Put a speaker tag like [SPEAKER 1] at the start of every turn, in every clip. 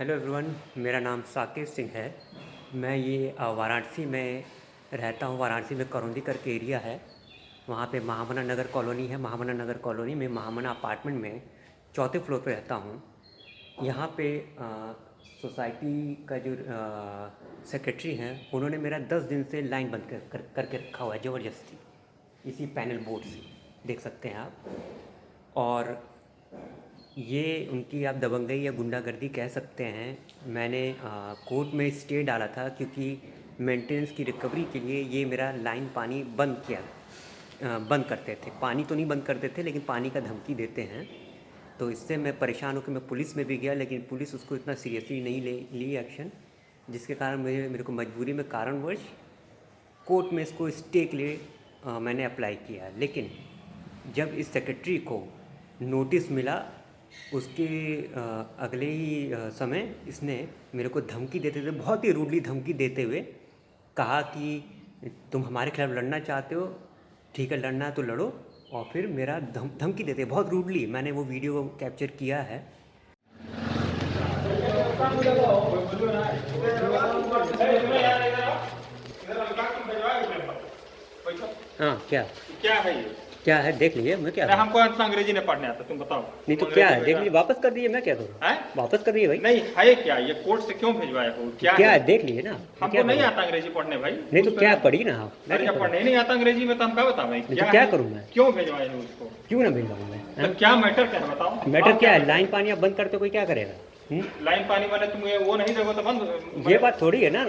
[SPEAKER 1] Hello everyone, मेरा नाम साकेत सिंह है। मैं ये वाराणसी में रहता हूँ। वाराणसी में करौंदी करके एरिया है, वहाँ पे महामना नगर कॉलोनी है। महामना नगर कॉलोनी में महामना अपार्टमेंट में चौथे फ्लोर पे रहता हूँ। यहाँ पे सोसाइटी का जो सेक्रेटरी हैं, उन्होंने मेरा 10 दिन से लाइन बंद करके रखा हुआ है ज़बरदस्ती, इसी पैनल बोर्ड से देख सकते हैं आप। और ये उनकी आप दबंगई या गुंडागर्दी कह सकते हैं। मैंने कोर्ट में स्टे डाला था क्योंकि मेंटेनेंस की रिकवरी के लिए ये मेरा लाइन पानी बंद करते थे। पानी तो नहीं बंद करते थे, लेकिन पानी का धमकी देते हैं। तो इससे मैं परेशान होकर मैं पुलिस में भी गया, लेकिन पुलिस उसको इतना सीरियसली नहीं ली एक्शन, जिसके कारण मेरे को मजबूरी में कारणवश कोर्ट में इसको स्टे के लिए मैंने अप्लाई किया। लेकिन जब इस सेक्रेटरी को नोटिस मिला, उसके अगले ही समय इसने मेरे को धमकी देते हुए, बहुत ही रूडली धमकी देते हुए कहा कि तुम हमारे खिलाफ़ लड़ना चाहते हो, ठीक है, लड़ना है तो लड़ो। और फिर मेरा धमकी देते बहुत रूडली। मैंने वो वीडियो कैप्चर किया है। हाँ, क्या
[SPEAKER 2] क्या है ये?
[SPEAKER 1] क्या है देख लीजिए। मैं क्या
[SPEAKER 2] हमको अंग्रेजी नहीं पढ़ने आता, तुम बताओ।
[SPEAKER 1] नहीं तो क्या है देख लीजिए, वापस कर दीजिए। मैं क्या करूँ? वापस कर दीजिए भाई।
[SPEAKER 2] नहीं है क्या ये? कोर्ट से क्यों भिजवाया हो? क्या
[SPEAKER 1] है देख लीजिए ना।
[SPEAKER 2] हमको नहीं आता अंग्रेजी पढ़ने भाई।
[SPEAKER 1] नहीं तो क्या पढ़ी ना आप?
[SPEAKER 2] अरे जब पढ़ने नहीं आता अंग्रेजी में तो हम क्या बताओ?
[SPEAKER 1] क्या करूँ मैं?
[SPEAKER 2] क्यों भिजवाए हो उसको?
[SPEAKER 1] क्यों ना भिजवाऊँ मैं?
[SPEAKER 2] तो क्या मैटर क्या है बताओ?
[SPEAKER 1] मैटर क्या है? लाइन पानी आप बंद करते कोई क्या करेगा?
[SPEAKER 2] लाइन पानी वाले तुम वो नहीं देखो तो बंद।
[SPEAKER 1] ये बात थोड़ी है ना।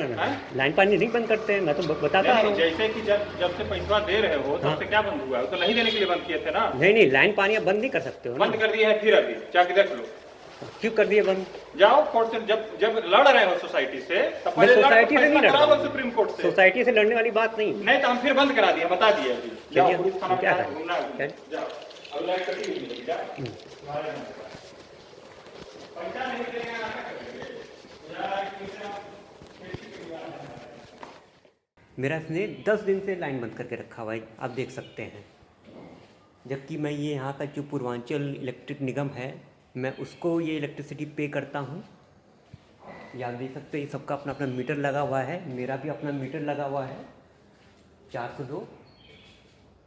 [SPEAKER 1] लाइन पानी नहीं बंद करते हैं, मैं तो बताता हूँ।
[SPEAKER 2] जैसे कि जब से पैसा दे रहे हो तब से क्या बंद हुआ है? तो नहीं देने के लिए बंद किए थे ना?
[SPEAKER 1] नहीं, लाइन पानी आप बंद नहीं कर सकते हो।
[SPEAKER 2] बंद कर दिया है फिर अभी जाके देख लो।
[SPEAKER 1] क्यों कर दिए बंद?
[SPEAKER 2] जाओ कोर्ट से। जब लड़ रहे हो सोसाइटी से तब
[SPEAKER 1] मैं सोसाइटी से नहीं लड़ रहा हूँ।
[SPEAKER 2] सुप्रीम कोर्ट से
[SPEAKER 1] सोसाइटी से लड़ने वाली बात नहीं।
[SPEAKER 2] नहीं तो हम फिर बंद करा दिया, बता दिए अभी। जाओ पुलिस थाना
[SPEAKER 1] क्या
[SPEAKER 2] में घूमना है, जाओ। अब लाइट कटी हुई है, जाओ। पैसा नहीं देंगे ना
[SPEAKER 1] मेरा इसने 10 दिन से लाइन बंद करके रखा हुआ है, आप देख सकते हैं। जबकि मैं ये यहाँ का जो पूर्वांचल इलेक्ट्रिक निगम है, मैं उसको ये इलेक्ट्रिसिटी पे करता हूँ। ये आप देख सकते हैं, सबका अपना अपना मीटर लगा हुआ है। मेरा भी अपना मीटर लगा हुआ है 402,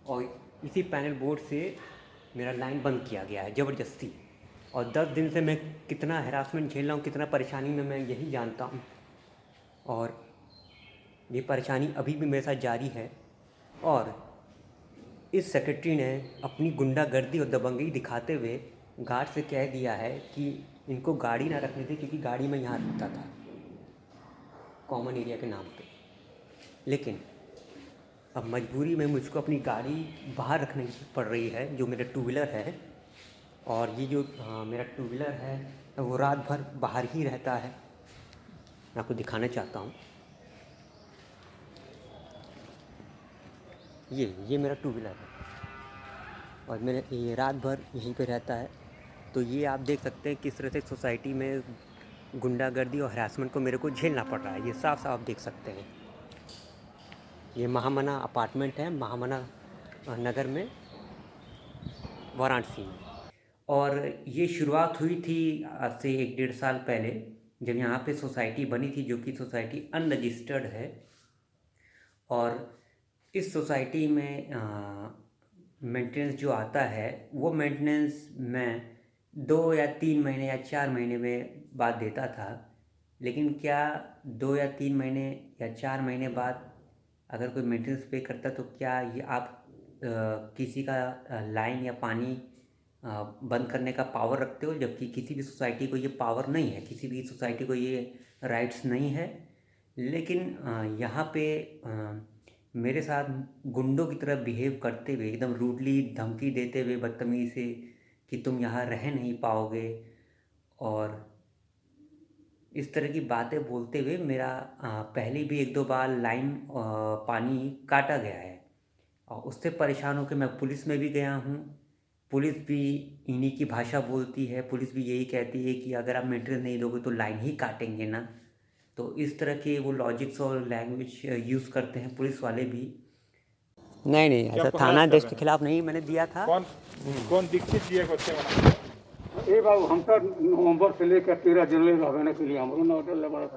[SPEAKER 1] और इसी पैनल बोर्ड से मेरा लाइन बंद किया गया है ज़बरदस्ती। और 10 दिन से मैं कितना हैरासमेंट झेल रहा हूँ, कितना परेशानी में मैं यही जानता हूँ। और ये परेशानी अभी भी मेरे साथ जारी है। और इस सेक्रेटरी ने अपनी गुंडागर्दी और दबंगई दिखाते हुए गार्ड से कह दिया है कि इनको गाड़ी ना रखने थे, क्योंकि गाड़ी में यहाँ रखता था कॉमन एरिया के नाम पे। लेकिन अब मजबूरी में मुझको अपनी गाड़ी बाहर रखने की पड़ रही है, जो मेरा टू व्हीलर है। और ये जो मेरा टू व्हीलर है वो रात भर बाहर ही रहता है। मैं आपको दिखाना चाहता हूँ। ये मेरा टू व्हीलर है और ये रात भर यहीं पे रहता है। तो ये आप देख सकते हैं किस तरह से सोसाइटी में गुंडागर्दी और हरासमेंट को मेरे को झेलना पड़ रहा है। ये साफ साफ आप देख सकते हैं। ये महामना अपार्टमेंट है, महामना नगर में, वाराणसी में। और ये शुरुआत हुई थी आज से 1-1.5 साल पहले, जब यहाँ पे सोसाइटी बनी थी, जो कि सोसाइटी अनरजिस्टर्ड है। और इस सोसाइटी में मेंटेनेंस जो आता है, वो मेंटेनेंस मैं 2 या 3 महीने या 4 महीने में बाद देता था। लेकिन क्या 2 या 3 महीने या 4 महीने बाद अगर कोई मेंटेनेंस पे करता, तो क्या ये आप किसी का लाइन या पानी बंद करने का पावर रखते हो? जबकि किसी भी सोसाइटी को ये पावर नहीं है, किसी भी सोसाइटी को ये राइट्स नहीं है। लेकिन यहाँ पे मेरे साथ गुंडों की तरह बिहेव करते हुए, एकदम रूडली धमकी देते हुए, बदतमीज़ी से, कि तुम यहाँ रह नहीं पाओगे, और इस तरह की बातें बोलते हुए मेरा पहले भी 1-2 बार लाइन पानी काटा गया है। और उससे परेशान होकर मैं पुलिस में भी गया हूँ। पुलिस भी इन्हीं की भाषा बोलती है। पुलिस भी यही कहती है कि अगर आप मेंटेनेंस नहीं दोगे तो लाइन ही काटेंगे ना। तो इस तरह के वो लॉजिक्स और लैंग्वेज यूज़ करते हैं पुलिस वाले भी। नहीं, ऐसा थाना आदेश के खिलाफ नहीं मैंने दिया था।
[SPEAKER 2] कौन दीक्षित जी को
[SPEAKER 3] ए बाबू हम तो नवंबर से लेकर 13 जनवरी रहने के लिए हमरो ना होटल बड़ा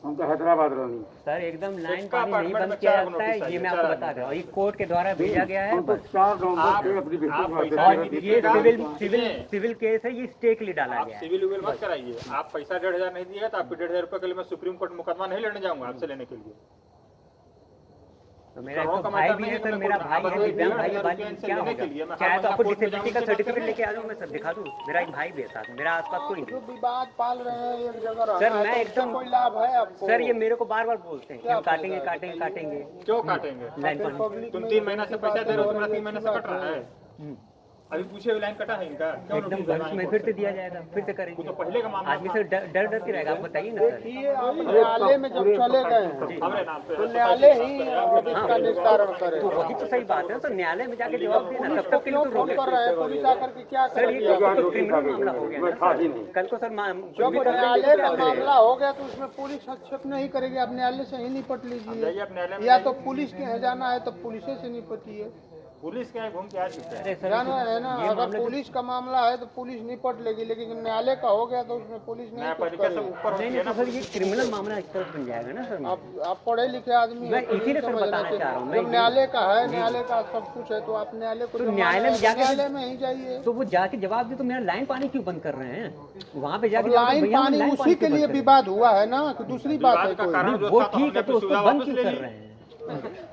[SPEAKER 3] हम तो हैदराबाद रहनी।
[SPEAKER 1] सर एकदम लाइन
[SPEAKER 2] इसका
[SPEAKER 1] पानी नहीं
[SPEAKER 2] अपार्टमेंट
[SPEAKER 1] बंद
[SPEAKER 2] में
[SPEAKER 1] किया
[SPEAKER 2] चार
[SPEAKER 1] जाता है,
[SPEAKER 2] नोटिस
[SPEAKER 1] ये
[SPEAKER 2] आई
[SPEAKER 1] मैं
[SPEAKER 2] है,
[SPEAKER 1] आपको
[SPEAKER 2] चार
[SPEAKER 1] बता रहा हूँ। ये कोर्ट के द्वारा भेजा गया है
[SPEAKER 3] हम तो
[SPEAKER 1] बस।
[SPEAKER 3] 4 नवंबर
[SPEAKER 2] आप-
[SPEAKER 3] से अपनी बेटी
[SPEAKER 2] आप
[SPEAKER 3] को
[SPEAKER 2] पैसा
[SPEAKER 1] और
[SPEAKER 2] नहीं
[SPEAKER 1] ये
[SPEAKER 2] दीजिएगा।
[SPEAKER 1] सिविल केस है, ये स्टे के लिए डाला
[SPEAKER 2] आप
[SPEAKER 1] गया है।
[SPEAKER 2] सिविल उविल मत कराइए। आप पैसा 1,500 नहीं दिएगा तो आपको 1,500 रुपए के लिए मैं सुप्रीम कोर्ट मुकदमा नहीं लड़ने जाऊंगा आपसे लेने के लिए।
[SPEAKER 1] तो मेरा
[SPEAKER 2] करोड़
[SPEAKER 1] एक
[SPEAKER 2] का
[SPEAKER 1] भाई
[SPEAKER 2] मैटर
[SPEAKER 1] भी
[SPEAKER 2] नहीं
[SPEAKER 1] है
[SPEAKER 2] है
[SPEAKER 1] सर,
[SPEAKER 2] कि
[SPEAKER 1] मेरा
[SPEAKER 2] मैं
[SPEAKER 1] भाई
[SPEAKER 2] कोर्ट
[SPEAKER 1] है,
[SPEAKER 2] में
[SPEAKER 1] दिव्यांग भाई
[SPEAKER 2] 1,500
[SPEAKER 1] भाई
[SPEAKER 2] रुपए इनसे
[SPEAKER 1] क्या
[SPEAKER 2] लेने
[SPEAKER 1] होगा?
[SPEAKER 2] के लिए मैं
[SPEAKER 1] चाहे
[SPEAKER 2] हर
[SPEAKER 1] तो आपको
[SPEAKER 2] महीना कोर्ट में
[SPEAKER 1] डिसेबिलिटी का
[SPEAKER 2] जाऊंगा,
[SPEAKER 1] सर्टिफिकेट
[SPEAKER 2] चेक
[SPEAKER 1] लेके आ जाऊँ, मैं सर दिखा दूँ। मेरा एक भाई भी है साथ में, मेरा आसपास कोई नहीं।
[SPEAKER 4] विवाद पाल रहे हैं एक जगह रहना
[SPEAKER 1] सर
[SPEAKER 4] है,
[SPEAKER 1] मैं
[SPEAKER 4] तो
[SPEAKER 1] एकदम
[SPEAKER 4] उससे कोई लाभ है आपको?
[SPEAKER 1] सर, ये मेरे को बार बार बोलते हैं कि
[SPEAKER 4] क्या
[SPEAKER 1] हम काटेंगे
[SPEAKER 4] फायदा है?
[SPEAKER 1] काटेंगे काटेंगे।
[SPEAKER 2] क्यों काटेंगे?
[SPEAKER 1] लाइन
[SPEAKER 4] फिर
[SPEAKER 1] पानी
[SPEAKER 4] पब्लिक
[SPEAKER 2] तुम
[SPEAKER 4] में
[SPEAKER 2] 3 महीना से
[SPEAKER 4] ऐसी
[SPEAKER 2] पैसा
[SPEAKER 4] बातें
[SPEAKER 2] दे रहे हो,
[SPEAKER 4] हो
[SPEAKER 2] तुम्हारा
[SPEAKER 4] रही
[SPEAKER 2] 3 महीने
[SPEAKER 4] अच्छी
[SPEAKER 2] से
[SPEAKER 4] बात
[SPEAKER 2] कट रहा है।
[SPEAKER 1] हम्म,
[SPEAKER 2] अभी पूछे हुए लाइन कटा है इनका, क्यों
[SPEAKER 1] एकदम
[SPEAKER 2] नोटिस
[SPEAKER 1] भविष्य में फिर से दिया जाएगा, फिर से
[SPEAKER 2] वो
[SPEAKER 1] करेंगे।
[SPEAKER 2] तो पहले का मामला
[SPEAKER 1] आदमी
[SPEAKER 2] था।
[SPEAKER 1] से डर डर के रहेगा, आप बताइए ना सर।
[SPEAKER 4] देखिए आप न्यायालय में जब चले गए हैं
[SPEAKER 2] हमारे नाम पे
[SPEAKER 4] तो न्यायालय ही अब इसका निस्तारण करे।
[SPEAKER 1] तो वही तो सही बात है, तो न्यायालय में जाके जवाब देना,
[SPEAKER 4] पुलिस
[SPEAKER 1] तब
[SPEAKER 4] को
[SPEAKER 1] तक के लिए
[SPEAKER 4] क्यों
[SPEAKER 1] तो
[SPEAKER 4] फोन
[SPEAKER 1] रोके।
[SPEAKER 4] कर रहे हैं? पुलिस आकर के क्या
[SPEAKER 1] सर ये
[SPEAKER 4] करेगी?
[SPEAKER 1] तो क्रिमिनल मामला हो गया ना
[SPEAKER 3] मैं था ही
[SPEAKER 1] सर।
[SPEAKER 3] नहीं।
[SPEAKER 1] कल को सर
[SPEAKER 4] जब न्यायालय का मामला हो गया तो उसमें पुलिस हस्तक्षेप नहीं करेगी। आप न्यायालय से ही निपट
[SPEAKER 2] जाइए
[SPEAKER 4] लीजिए,
[SPEAKER 2] आप न्यायालय में
[SPEAKER 4] या
[SPEAKER 2] जाइए।
[SPEAKER 4] तो पुलिस के यहाँ जाना है तो पुलिस से निपटिए।
[SPEAKER 2] पुलिस के यहाँ घूम के आ चुके हैं।
[SPEAKER 1] अरे सर
[SPEAKER 4] जाना है ना,
[SPEAKER 1] ये
[SPEAKER 4] अगर
[SPEAKER 1] मामले तो-
[SPEAKER 4] पुलिस का मामला है तो पुलिस निपट लेगी, लेकिन जब न्यायालय का हो गया तो उसमें पुलिस नहीं कुछ
[SPEAKER 2] न्यायपालिका से
[SPEAKER 4] करेगी।
[SPEAKER 2] ऊपर
[SPEAKER 1] नहीं
[SPEAKER 2] होती
[SPEAKER 1] नहीं
[SPEAKER 2] है
[SPEAKER 1] तो
[SPEAKER 2] ना।
[SPEAKER 1] सर ये क्रिमिनल मामला एक तरफ बन जाएगा ना सर।
[SPEAKER 4] आप पढ़े लिखे आदमी
[SPEAKER 1] मैं
[SPEAKER 4] हैं, तो
[SPEAKER 1] इसीलिए
[SPEAKER 4] ये
[SPEAKER 1] सर
[SPEAKER 4] समझना
[SPEAKER 1] बताना
[SPEAKER 4] चाहिए।
[SPEAKER 1] चाह रहा हूँ, मैं
[SPEAKER 4] जब न्यायालय का है, न्यायालय का सब कुछ है, तो आप न्यायालय को
[SPEAKER 1] तो
[SPEAKER 4] जब
[SPEAKER 1] न्यायालय
[SPEAKER 4] माना
[SPEAKER 1] में
[SPEAKER 4] है,
[SPEAKER 1] जाके-
[SPEAKER 4] न्यायालय में ही जाइए।
[SPEAKER 1] तो वो जाके जवाब दे, तो मेरा लाइन पानी क्यों बंद कर रहे हैं? वहाँ पे
[SPEAKER 4] अब
[SPEAKER 1] जाके
[SPEAKER 4] लाइन
[SPEAKER 1] भैया हम
[SPEAKER 4] पानी
[SPEAKER 1] लाइन
[SPEAKER 4] उसी
[SPEAKER 1] पानी
[SPEAKER 4] के
[SPEAKER 1] क्यों
[SPEAKER 4] लिए
[SPEAKER 1] बंद कर
[SPEAKER 4] विवाद हुआ है ना, कि दूसरी बात है
[SPEAKER 2] विवाद का
[SPEAKER 4] कोई?
[SPEAKER 2] कारण जो
[SPEAKER 1] वो
[SPEAKER 2] था, तो
[SPEAKER 1] ठीक
[SPEAKER 2] हमने
[SPEAKER 1] है, तो
[SPEAKER 2] अपनी
[SPEAKER 1] उसको
[SPEAKER 2] सुविधा
[SPEAKER 1] बंद
[SPEAKER 2] वापस
[SPEAKER 1] क्यों
[SPEAKER 2] ले
[SPEAKER 1] कर
[SPEAKER 2] ली।
[SPEAKER 1] रहे हैं?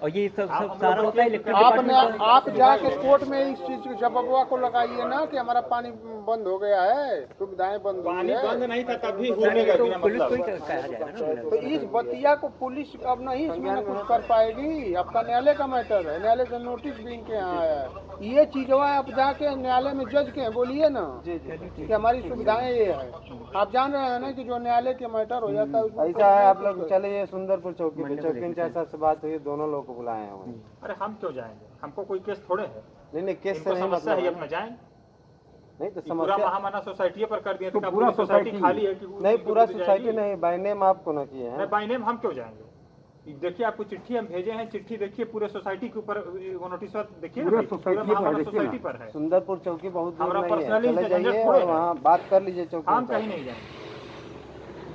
[SPEAKER 1] और ये सब सारा होता है इलेक्ट्रिक
[SPEAKER 4] आपने
[SPEAKER 1] डिपार्टमेंट का।
[SPEAKER 4] आप जाके कोर्ट में इस चीज के जवाबवा को लगाइए ना कि हमारा पानी बंद हो गया है, सुविधाएं बंद हो
[SPEAKER 2] पानी
[SPEAKER 4] गई
[SPEAKER 2] बंद
[SPEAKER 4] है।
[SPEAKER 2] नहीं था तब भी
[SPEAKER 1] सर
[SPEAKER 2] घूमने
[SPEAKER 1] ये
[SPEAKER 2] का
[SPEAKER 1] तो
[SPEAKER 2] बिना
[SPEAKER 1] पुलिस को ही
[SPEAKER 2] मतलब।
[SPEAKER 1] कहा जाएगा ना।
[SPEAKER 4] तो इस बतिया को पुलिस अब नहीं इसमें ना कुछ कर पाएगी। आपका न्यायालय का मैटर है, न्यायालय से नोटिस भी इनके यहाँ आया है। ये चीजवा आप जाके न्यायालय में जज के बोलिए ना कि हमारी सुविधाएं ये है। आप जान रहे हैं ना कि जो न्यायालय के मैटर हो जाता है उसमें
[SPEAKER 5] ऐसा है, आप लोग चले जाइए सुंदरपुर चौकी पे, चौकी इंचार्ज साहब से बात हुई, दोनों लोग को बुलाए हैं वहीं।
[SPEAKER 2] अरे हम क्यों जाएंगे? हमको कोई केस थोड़े है।
[SPEAKER 5] नहीं केस से
[SPEAKER 2] इनको
[SPEAKER 5] नहीं
[SPEAKER 2] समस्या है,
[SPEAKER 5] मतलब
[SPEAKER 2] अपना जाएं।
[SPEAKER 5] नहीं तो
[SPEAKER 2] पूरा
[SPEAKER 5] समस्या
[SPEAKER 2] महामना सोसाइटी पर कर दिया
[SPEAKER 3] तो
[SPEAKER 2] तो
[SPEAKER 3] पूरा
[SPEAKER 2] पूरा सोसाइटी
[SPEAKER 3] सोसाइटी
[SPEAKER 2] खाली है कि
[SPEAKER 5] नहीं पूरा
[SPEAKER 2] जाएगी?
[SPEAKER 5] सोसाइटी नहीं, बाय नेम आपको न किए हैं।
[SPEAKER 2] नहीं बाई नेम हम क्यों जाएंगे? देखिए आपको चिट्ठी हम भेजे हैं, चिट्ठी देखिए पूरे सोसाइटी के ऊपर वो नोटिस देखिए ना,
[SPEAKER 3] पूरा
[SPEAKER 2] पूरा
[SPEAKER 3] सोसाइटी पर
[SPEAKER 2] महामना
[SPEAKER 3] देखिए ना।
[SPEAKER 2] सोसाइटी पर है।
[SPEAKER 5] सुंदरपुर चौकी बहुत दूर
[SPEAKER 2] हमारा
[SPEAKER 5] नहीं है,
[SPEAKER 2] पर्सनली
[SPEAKER 5] चले
[SPEAKER 2] झंझट
[SPEAKER 5] जाइए
[SPEAKER 2] थोड़े
[SPEAKER 5] और
[SPEAKER 2] है।
[SPEAKER 5] वहाँ बात कर लीजिए चौकी
[SPEAKER 2] हम
[SPEAKER 5] इंचार्ज।
[SPEAKER 2] कहीं नहीं जाएंगे,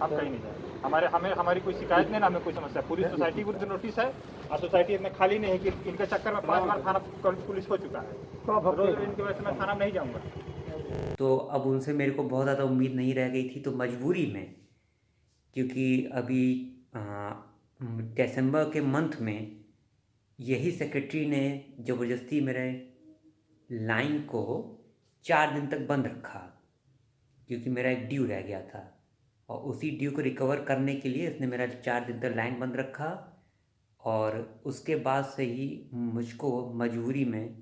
[SPEAKER 2] हम कहीं नहीं जाएंगे। हमारे हमें हमारी कोई शिकायत नहीं, ना हमें कोई समस्या। पूरी सोसाइटी विरुद्ध नोटिस है और सोसाइटी इतने खाली नहीं है कि इनके चक्कर में 5 बार थाना पुलिस हो चुका है। रोज इनकी वजह से मैं थाना में नहीं जाऊंगा।
[SPEAKER 1] तो अब उनसे मेरे को बहुत ज़्यादा उम्मीद नहीं रह गई थी, तो मजबूरी में, क्योंकि अभी दिसंबर के मंथ में यही सेक्रेटरी ने ज़बरदस्ती मेरे लाइन को 4 दिन तक बंद रखा, क्योंकि मेरा एक ड्यू रह गया था, और उसी ड्यू को रिकवर करने के लिए इसने मेरा 4 दिन तक लाइन बंद रखा। और उसके बाद से ही मुझको मजबूरी में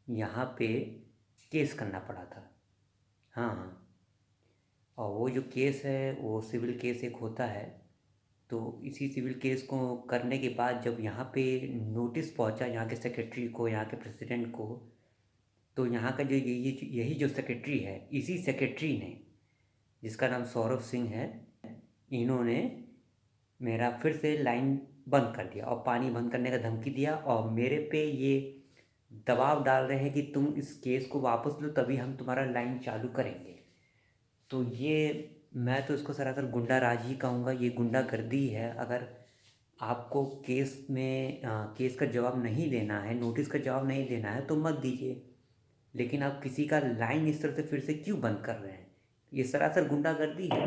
[SPEAKER 1] यहाँ पे केस करना पड़ा था। हाँ, और वो जो केस है वो सिविल केस एक होता है। तो इसी सिविल केस को करने के बाद जब यहाँ पे नोटिस पहुँचा यहाँ के सेक्रेटरी को, यहाँ के प्रेसिडेंट को, तो यहाँ का जो यही जो सेक्रेटरी है, इसी सेक्रेटरी ने, जिसका नाम सौरभ सिंह है, इन्होंने मेरा फिर से लाइन बंद कर दिया और पानी बंद करने का धमकी दिया, और मेरे पे ये दबाव डाल रहे हैं कि तुम इस केस को वापस लो तभी हम तुम्हारा लाइन चालू करेंगे। तो ये मैं तो इसको सरासर गुंडाराज ही कहूँगा, ये गुंडागर्दी है। अगर आपको केस में केस का जवाब नहीं देना है, नोटिस का जवाब नहीं देना है तो मत दीजिए, लेकिन आप किसी का लाइन इस तरह से फिर से क्यों बंद कर रहे हैं? ये सरासर गुंडागर्दी है।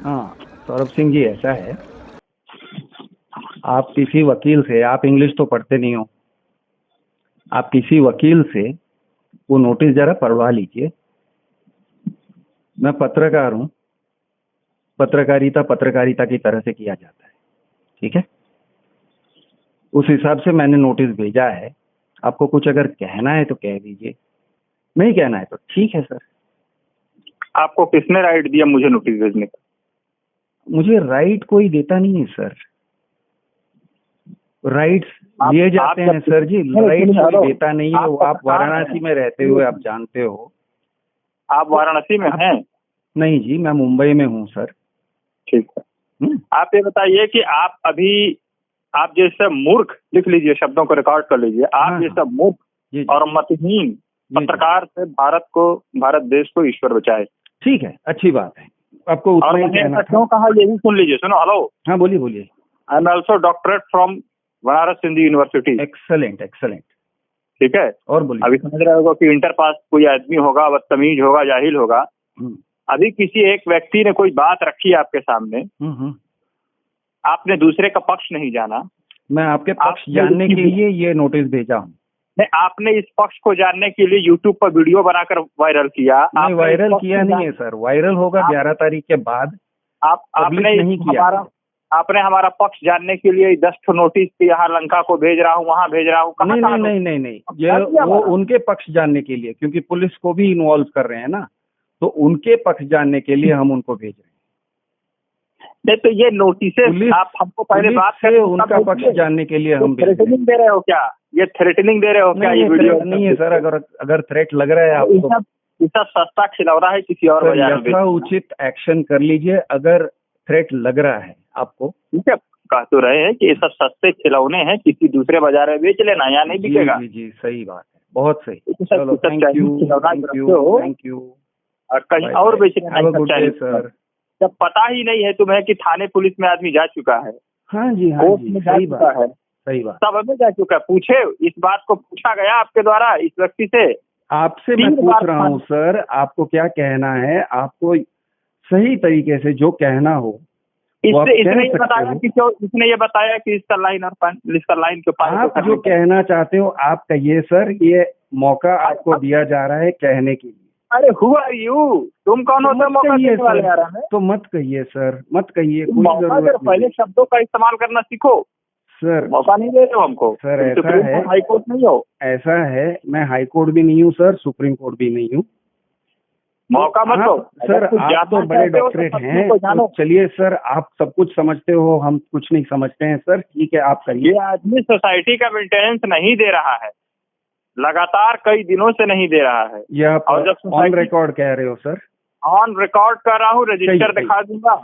[SPEAKER 6] हाँ सौरभ सिंह जी, ऐसा है, आप किसी वकील से, आप इंग्लिश तो पढ़ते नहीं हो, आप किसी वकील से वो नोटिस जरा पढ़वा लीजिए। मैं पत्रकार हूँ, पत्रकारिता की तरह से किया जाता है, ठीक है? उस हिसाब से मैंने नोटिस भेजा है। आपको कुछ अगर कहना है तो कह दीजिए, नहीं कहना है तो ठीक है सर।
[SPEAKER 7] आपको किसने राइट दिया मुझे नोटिस भेजने का?
[SPEAKER 6] मुझे राइट कोई देता नहीं है सर, राइट्स लिए जाते हैं सर जी, राइट्स कोई देता नहीं है। वो आप वाराणसी में रहते हुए आप जानते हो।
[SPEAKER 7] आप वाराणसी में हैं?
[SPEAKER 6] नहीं जी, मैं मुंबई में हूँ सर।
[SPEAKER 7] ठीक है। आप ये बताइए कि आप अभी, आप जैसे मूर्ख, लिख लीजिए, शब्दों को रिकॉर्ड कर लीजिए, आप
[SPEAKER 6] हाँ,
[SPEAKER 7] जैसा मूर्ख
[SPEAKER 6] जी,
[SPEAKER 7] और मतहीन
[SPEAKER 6] जी।
[SPEAKER 7] पत्रकार से भारत देश को ईश्वर बचाए।
[SPEAKER 6] ठीक है, अच्छी बात है, आपको
[SPEAKER 7] और
[SPEAKER 6] उतना ही
[SPEAKER 7] मैंने
[SPEAKER 6] कहना
[SPEAKER 7] ऐसा
[SPEAKER 6] था।
[SPEAKER 7] क्यों कहा ये भी सुन लीजिए। सुनो, हेलो,
[SPEAKER 6] हाँ बोलिए बोलिए।
[SPEAKER 7] I am also doctorate from Banaras Hindu university.
[SPEAKER 6] Excellent excellent.
[SPEAKER 7] ठीक है।
[SPEAKER 6] और बोलिए।
[SPEAKER 7] अभी समझ रहे होगा कि इंटर पास कोई आदमी होगा, बदतमीज होगा, जाहिल होगा। अभी किसी एक व्यक्ति ने कोई बात रखी आपके सामने, आपने दूसरे का पक्ष नहीं जाना।
[SPEAKER 6] मैं आपके पक्ष जानने के लिए ये नोटिस भेजा हूँ।
[SPEAKER 7] नहीं, आपने इस पक्ष को जानने के लिए यूट्यूब पर वीडियो बनाकर वायरल किया।
[SPEAKER 6] नहीं, वायरल किया नहीं है सर, वायरल होगा 11 तारीख के बाद।
[SPEAKER 7] आपने
[SPEAKER 6] नहीं किया।
[SPEAKER 7] आपने हमारा पक्ष जानने के लिए 10 नोटिस यहाँ लंका को भेज रहा हूँ, वहाँ भेज रहा हूँ।
[SPEAKER 6] नहीं, ये वो उनके पक्ष जानने के लिए, क्योंकि पुलिस को भी इन्वॉल्व कर रहे हैं ना, तो उनके पक्ष जानने के लिए हम उनको भेज रहे हैं।
[SPEAKER 7] नहीं तो ये नोटिस आप हमको पहले बात
[SPEAKER 6] से उनका पक्ष जानने के लिए हम भेज रहे हैं।
[SPEAKER 7] थ्रेटनिंग दे रहे हो क्या? ये थ्रेटनिंग दे रहे हो क्या? ये वीडियो
[SPEAKER 6] नहीं है सर, अगर थ्रेट लग रहा है आपको,
[SPEAKER 7] इसका सस्ता खिलौना है किसी और बाजार में।
[SPEAKER 6] यथा उचित एक्शन कर लीजिए अगर थ्रेट लग रहा है आपको।
[SPEAKER 7] ठीक है, कह तो रहे हैं कि ये सब सस्ते खिलौने हैं, किसी दूसरे बाजार में बेच लेना, यहाँ नहीं बिकेगा।
[SPEAKER 6] जी, सही बात है, बहुत सही।
[SPEAKER 7] चलो, थैंक यू। और कहीं और बेचने
[SPEAKER 6] सर।
[SPEAKER 7] जब पता ही नहीं है तुम्हें कि थाने पुलिस में आदमी जा चुका है,
[SPEAKER 6] हाँ जी,
[SPEAKER 7] कोर्ट में जा चुका है,
[SPEAKER 6] सही बात,
[SPEAKER 7] सब हमें जा चुका है। पूछे, इस बात को पूछा गया आपके द्वारा इस व्यक्ति से?
[SPEAKER 6] आपसे मैं पूछ रहा हूँ सर, आपको क्या कहना है? आपको सही तरीके से जो कहना हो
[SPEAKER 7] इसने ये बताया कि क्यों, इसने ये बताया कि इसका लाइन के पास
[SPEAKER 6] आप जो कहना चाहते हो आप कहिए सर, ये मौका आपको दिया जा रहा है कहने के लिए।
[SPEAKER 7] अरे हु आर यू, तुम कौन होते हो मौका देने वाले? यार हमें
[SPEAKER 6] तो मत कहिए सर, मत कहिए,
[SPEAKER 7] पहले शब्दों का इस्तेमाल करना सीखो सर। मौका नहीं दे रहे हो हमको
[SPEAKER 6] सर। ऐसा है,
[SPEAKER 7] हाई कोर्ट नहीं हो।
[SPEAKER 6] ऐसा है, मैं हाई कोर्ट भी नहीं हूँ सर, सुप्रीम कोर्ट भी नहीं हूँ।
[SPEAKER 7] मौका मत दो
[SPEAKER 6] सर, आप तो बड़े डॉक्टरेट हैं, तो चलिए सर, आप सब कुछ समझते हो, हम कुछ नहीं समझते हैं सर। ठीक है, आप करिए।
[SPEAKER 7] ये आदमी सोसाइटी का मेंटेनेंस नहीं दे रहा है, लगातार कई दिनों से नहीं दे रहा है।
[SPEAKER 6] ये आप ऑन रिकॉर्ड कह रहे हो सर?
[SPEAKER 7] ऑन रिकॉर्ड कर रहा हूँ, रजिस्टर दिखा दूंगा।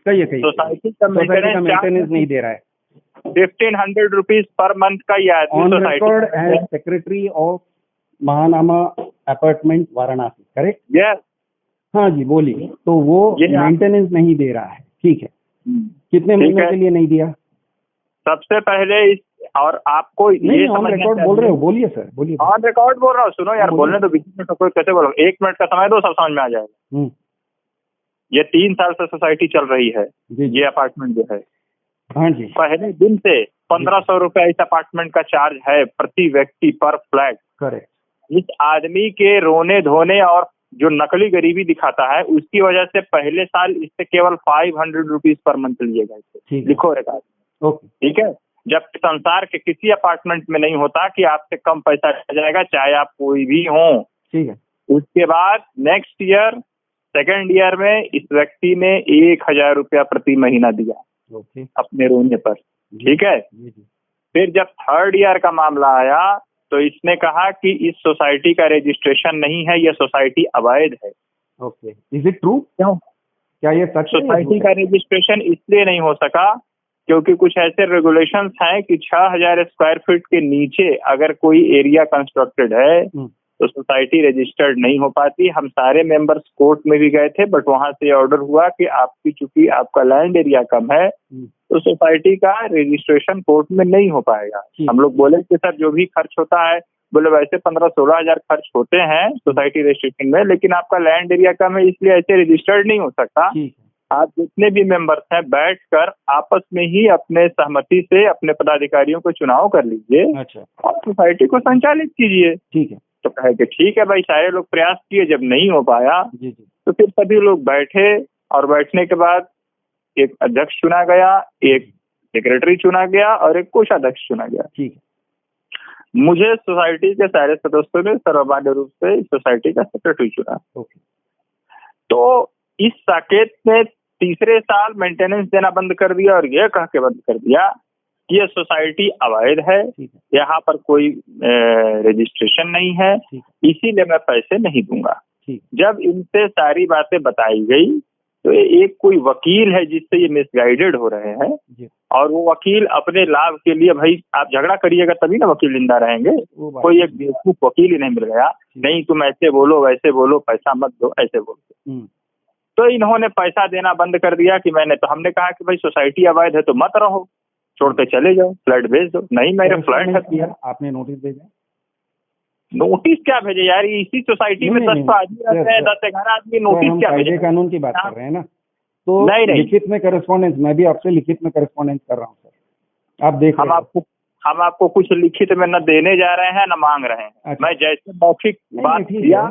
[SPEAKER 6] कहिए।
[SPEAKER 7] सोसाइटी का
[SPEAKER 6] मेंटेनेंस नहीं दे रहा है।
[SPEAKER 7] 1500 रुपीज पर मंथ का ये आदमी
[SPEAKER 6] on record as secretary of Mahanama apartment Varanasi, correct?
[SPEAKER 7] Yes.
[SPEAKER 6] हाँ जी, बोलिए। तो वो मेंटेनेंस नहीं दे रहा है, ठीक है। कितने महीने के लिए नहीं दिया?
[SPEAKER 7] सबसे पहले और आपको ये
[SPEAKER 6] ऑन रिकॉर्ड बोल रहे हो? बोलिए सर, बोलिए।
[SPEAKER 7] ऑन रिकॉर्ड बोल रहा हूँ, सुनो यार, बोलने तो बीच में कोई कैसे बोलो, 1 मिनट का समय दो, सब समझ में आ जाएगा। ये 3 साल से सोसाइटी चल रही है, ये अपार्टमेंट जो है।
[SPEAKER 6] हाँ जी।
[SPEAKER 7] पहले दिन से 1500 रुपए इस अपार्टमेंट का चार्ज है प्रति व्यक्ति पर फ्लैट।
[SPEAKER 6] करेक्ट।
[SPEAKER 7] इस आदमी के रोने धोने और जो नकली गरीबी दिखाता है, उसकी वजह से पहले साल इससे केवल 500 रुपीज पर मंथ लिए गए। लिखो रिकॉर्ड। ठीक है, जबकि संसार के किसी अपार्टमेंट में नहीं होता कि आपसे कम पैसा जाएगा, चाहे आप कोई भी हो। ठीक है। उसके बाद नेक्स्ट ईयर, सेकेंड ईयर में इस व्यक्ति ने 1000 रुपया प्रति महीना दिया अपने रोने पर। ठीक है। फिर जब थर्ड ईयर का मामला आया तो इसने कहा कि इस सोसाइटी का रजिस्ट्रेशन नहीं है, यह सोसाइटी अवैध है।
[SPEAKER 6] Okay, is it true? क्यों, क्या ये सच है?
[SPEAKER 7] सोसाइटी का रजिस्ट्रेशन इसलिए नहीं हो सका क्योंकि कुछ ऐसे रेगुलेशंस हैं कि 6000 स्क्वायर फीट के नीचे अगर कोई एरिया कंस्ट्रक्टेड है तो सोसाइटी रजिस्टर्ड नहीं हो पाती। हम सारे मेंबर्स कोर्ट में भी गए थे, बट वहां से ऑर्डर हुआ कि आपकी चूंकि आपका लैंड एरिया कम है तो सोसाइटी का रजिस्ट्रेशन कोर्ट में नहीं हो पाएगा। हम लोग बोले कि सर जो भी खर्च होता है, बोले वैसे 15-16 हजार खर्च होते हैं सोसाइटी रजिस्ट्रेशन में, लेकिन आपका लैंड एरिया कम है इसलिए ऐसे रजिस्टर्ड नहीं हो सकता। आप जितने भी मेंबर्स हैं बैठकर आपस में ही अपने सहमति से अपने पदाधिकारियों को चुनाव कर लीजिए। अच्छा। और सोसाइटी को संचालित कीजिए। ठीक है। तो कहे कि ठीक है भाई, सारे लोग प्रयास किए, जब नहीं हो पाया तो फिर सभी लोग बैठे और बैठने के बाद एक अध्यक्ष चुना गया, एक सेक्रेटरी चुना गया और एक कोषाध्यक्ष चुना गया। ठीक है। मुझे सोसाइटी के सारे सदस्यों ने सर्वमान्य रूप से सोसाइटी का सेक्रेटरी चुना। तो इस साकेत ने तीसरे साल मेंटेनेंस देना बंद कर दिया और यह कह के बंद कर दिया कि यह सोसाइटी अवैध है, यहाँ पर कोई रजिस्ट्रेशन नहीं है, इसीलिए मैं पैसे नहीं दूंगा।
[SPEAKER 6] ठीक।
[SPEAKER 7] जब इनसे सारी बातें बताई गई तो एक कोई वकील है जिससे ये मिसगाइडेड हो रहे हैं,
[SPEAKER 6] जी,
[SPEAKER 7] और वो वकील अपने लाभ के लिए, भाई आप झगड़ा करिएगा तभी ना वकील जिंदा रहेंगे।
[SPEAKER 6] वो बात
[SPEAKER 7] कोई एक बेवकूफ वकील ही नहीं मिल गया, नहीं तुम ऐसे बोलो वैसे बोलो, पैसा मत दो, ऐसे बोलते।
[SPEAKER 6] हम्म,
[SPEAKER 7] तो इन्होंने पैसा देना बंद कर दिया कि तो हमने कहा कि भाई सोसाइटी अवैध है तो मत रहो, छोड़ के चले जाओ, फ्लैट भेज दो। नहीं मेरे फ्लैट है।
[SPEAKER 6] किया आपने नोटिस भेजा?
[SPEAKER 7] नोटिस क्या भेजे यार, इसी सोसाइटी में 10 आदमी रहते हैं, 10-11 आदमी, नोटिस
[SPEAKER 6] हम
[SPEAKER 7] क्या
[SPEAKER 6] कायदे
[SPEAKER 7] भेजे?
[SPEAKER 6] कानून की बात कर रहे हैं ना, तो
[SPEAKER 7] नहीं।
[SPEAKER 6] लिखित में करस्पॉन्डेंस, मैं भी आपसे लिखित में करस्पॉन्डेंस कर रहा हूँ सर, आप देख
[SPEAKER 7] हम
[SPEAKER 6] रहे हो।
[SPEAKER 7] हम आपको कुछ लिखित में न देने जा रहे हैं न मांग रहे हैं।
[SPEAKER 6] अच्छा।
[SPEAKER 7] मैं जैसे मौखिक बात किया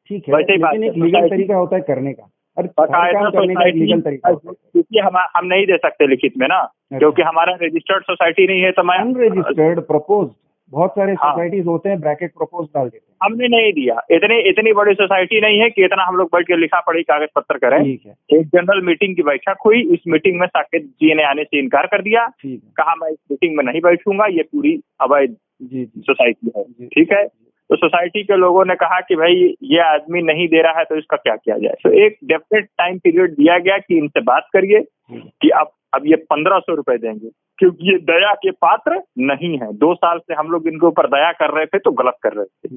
[SPEAKER 6] ठीक है,
[SPEAKER 7] वैसे ही बात
[SPEAKER 6] लेकिन एक
[SPEAKER 7] है।
[SPEAKER 6] लीगल तरीका होता है करने का, और हर
[SPEAKER 7] बकायदा
[SPEAKER 6] काम करने का एक लीगल तरीका होता है।
[SPEAKER 7] क्योंकि हम नहीं दे सकते लिखित में ना, क्योंकि हमारा रजिस्टर्ड सोसाइटी नहीं है। तो मैं
[SPEAKER 6] अनरजिस्टर्ड प्रपोज, बहुत सारे
[SPEAKER 7] हाँ।
[SPEAKER 6] सोसाइटीज होते हैं, ब्रैकेट प्रपोज डाल देते हैं।
[SPEAKER 7] हमने नहीं दिया। इतनी बड़ी सोसाइटी नहीं है कि इतना हम लोग बैठ के लिखा पढ़ी कागज पत्र करें।
[SPEAKER 6] ठीक है,
[SPEAKER 7] एक जनरल मीटिंग की बैठक हुई, इस मीटिंग में साकेत जी ने आने से इनकार कर दिया,
[SPEAKER 6] ठीक है,
[SPEAKER 7] कहा मैं इस मीटिंग में नहीं बैठूंगा, ये पूरी अवैध
[SPEAKER 6] जी जी
[SPEAKER 7] सोसाइटी है।
[SPEAKER 6] जी।
[SPEAKER 7] ठीक है, तो सोसाइटी के लोगों ने कहा कि भाई ये आदमी नहीं दे रहा है तो इसका क्या किया जाए। तो एक डेफिनेट टाइम पीरियड दिया गया कि इनसे बात करिए कि अब ये 1500 रुपए देंगे, क्योंकि ये दया के पात्र नहीं है। 2 साल से हम लोग इनके ऊपर दया कर रहे थे तो गलत कर रहे थे।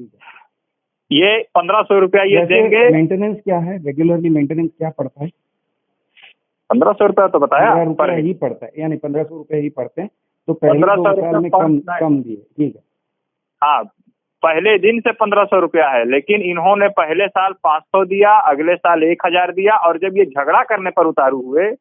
[SPEAKER 7] ये 1500 रुपया ये देंगे।
[SPEAKER 6] मेंटेनेंस क्या है, रेगुलरली मेंटेनेंस क्या पड़ता है?
[SPEAKER 7] 1500 रुपया तो बताया
[SPEAKER 6] 15 रुपया ही पड़ता है, यानी 1500 रुपए ही पड़ते हैं। तो पहले 2 साल में कम दिए, ठीक है।
[SPEAKER 7] हाँ, पहले दिन से 1500 रुपया है, लेकिन इन्होंने पहले साल 500 दिया, अगले साल 1000 दिया, और जब ये झगड़ा करने पर उतारू हुए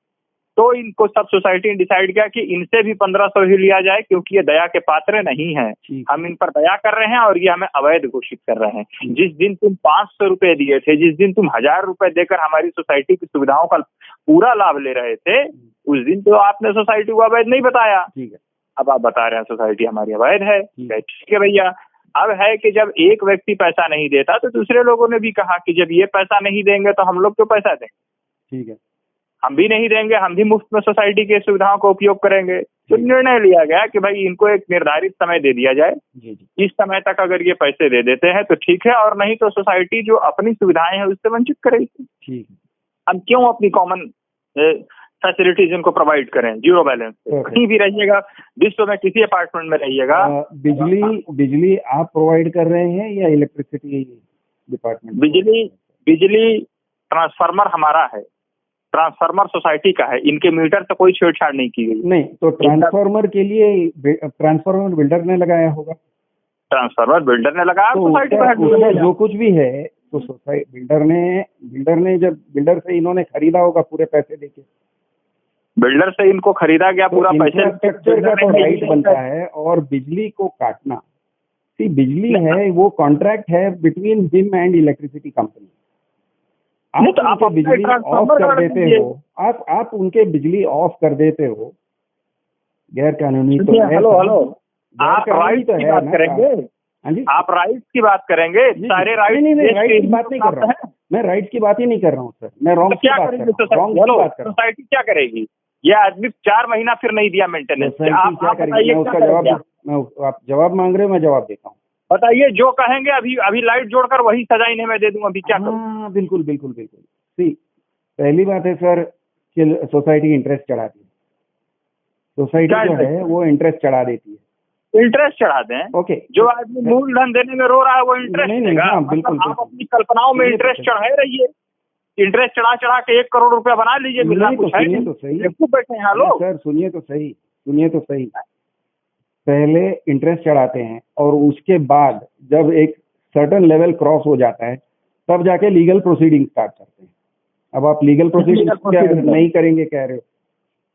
[SPEAKER 7] तो इनको सब सोसाइटी ने डिसाइड किया कि इनसे भी 1500 ही लिया जाए, क्योंकि ये दया के पात्र नहीं है। हम इन पर दया कर रहे हैं और ये हमें अवैध घोषित कर रहे हैं। जिस दिन तुम 500 रुपए दिए थे, जिस दिन तुम 1000 रुपए देकर हमारी सोसाइटी की सुविधाओं का पूरा लाभ ले रहे थे, उस दिन तो आपने सोसाइटी को अवैध नहीं बताया।
[SPEAKER 6] ठीक है,
[SPEAKER 7] अब आप बता रहे हैं सोसाइटी हमारी अवैध है। ठीक है भैया। अब है कि जब एक व्यक्ति पैसा नहीं देता तो दूसरे लोगों ने भी कहा कि जब ये पैसा नहीं देंगे तो हम लोग क्यों पैसा दें।
[SPEAKER 6] ठीक है,
[SPEAKER 7] हम भी नहीं देंगे, हम भी मुफ्त में सोसाइटी की सुविधाओं का उपयोग करेंगे। तो निर्णय लिया गया कि भाई इनको एक निर्धारित समय दे दिया जाए, इस समय तक अगर ये पैसे दे देते हैं तो ठीक है, और नहीं तो सोसाइटी जो अपनी सुविधाएं हैं उससे वंचित करेगी।
[SPEAKER 6] ठीक है,
[SPEAKER 7] हम क्यों अपनी कॉमन फैसिलिटीज इनको प्रोवाइड करें जीरो बैलेंस पे। कहीं भी रहिएगा, विश्व में किसी अपार्टमेंट में रहिएगा।
[SPEAKER 6] बिजली आप प्रोवाइड कर रहे हैं या इलेक्ट्रिसिटी डिपार्टमेंट?
[SPEAKER 7] बिजली ट्रांसफार्मर हमारा है, ट्रांसफार्मर सोसाइटी का है, इनके मीटर से कोई छेड़छाड़ नहीं की गई।
[SPEAKER 6] नहीं, तो ट्रांसफार्मर के लिए ट्रांसफार्मर बिल्डर ने लगाया होगा।
[SPEAKER 7] ट्रांसफार्मर बिल्डर ने लगाया,
[SPEAKER 6] तो सोसाइटी जो कुछ भी है तो सोसाइटी बिल्डर ने जब बिल्डर से इन्होंने खरीदा होगा पूरे पैसे देके,
[SPEAKER 7] बिल्डर से इनको खरीदा गया पूरा पैसे।
[SPEAKER 6] इंफ्रास्ट्रक्चर का तो राइट बनता है, और बिजली को काटना, सी बिजली है वो कॉन्ट्रैक्ट है between him and electricity company. आप उनके बिजली ऑफ कर देते हो, आप उनके बिजली ऑफ कर देते हो, गैर कानूनी तो है।
[SPEAKER 7] हेलो, आप राइट की बात करेंगे?
[SPEAKER 6] हाँ जी,
[SPEAKER 7] आप राइट्स की बात करेंगे? सारे राइट
[SPEAKER 6] नहीं, राइट की बात नहीं कर रहा हूँ मैं, राइट की बात ही नहीं कर रहा हूँ सर, मैं रॉन्ग की बात कर रहा हूँ।
[SPEAKER 7] सोसाइटी क्या करेगी? ये आदमी 4 महीना फिर नहीं दिया मेंटेनेंस,
[SPEAKER 6] आप क्या करेंगे? मैं उसका जवाब, आप जवाब मांग रहे हो, मैं जवाब देता हूँ।
[SPEAKER 7] बताइए, जो कहेंगे अभी लाइट जोड़कर वही सजा इन्हें मैं दे दूंगा। अभी क्या करूं?
[SPEAKER 6] हाँ, बिल्कुल। सी, पहली बात है सर कि सोसाइटी इंटरेस्ट चढ़ाती है, सोसाइटी जो है वो इंटरेस्ट चढ़ा देती है।
[SPEAKER 7] इंटरेस्ट चढ़ा दें?
[SPEAKER 6] ओके,
[SPEAKER 7] जो आदमी मूलधन देने में रो रहा है वो इंटरेस्ट देगा?
[SPEAKER 6] हाँ, बिल्कुल।
[SPEAKER 7] आप अपनी कल्पनाओं में इंटरेस्ट चढ़ाए रहिए, इंटरेस्ट चढ़ा के 1 करोड़ रुपया बना लीजिए। मिलना कुछ है नहीं।
[SPEAKER 6] तो सही
[SPEAKER 7] बैठे हैं लोग।
[SPEAKER 6] सर, सुनिए तो सही। पहले इंटरेस्ट चढ़ाते हैं और उसके बाद जब एक सर्टेन लेवल क्रॉस हो जाता है तब जाके लीगल प्रोसीडिंग स्टार्ट करते हैं। अब आप लीगल प्रोसीडिंग नहीं करेंगे कह रहे हो?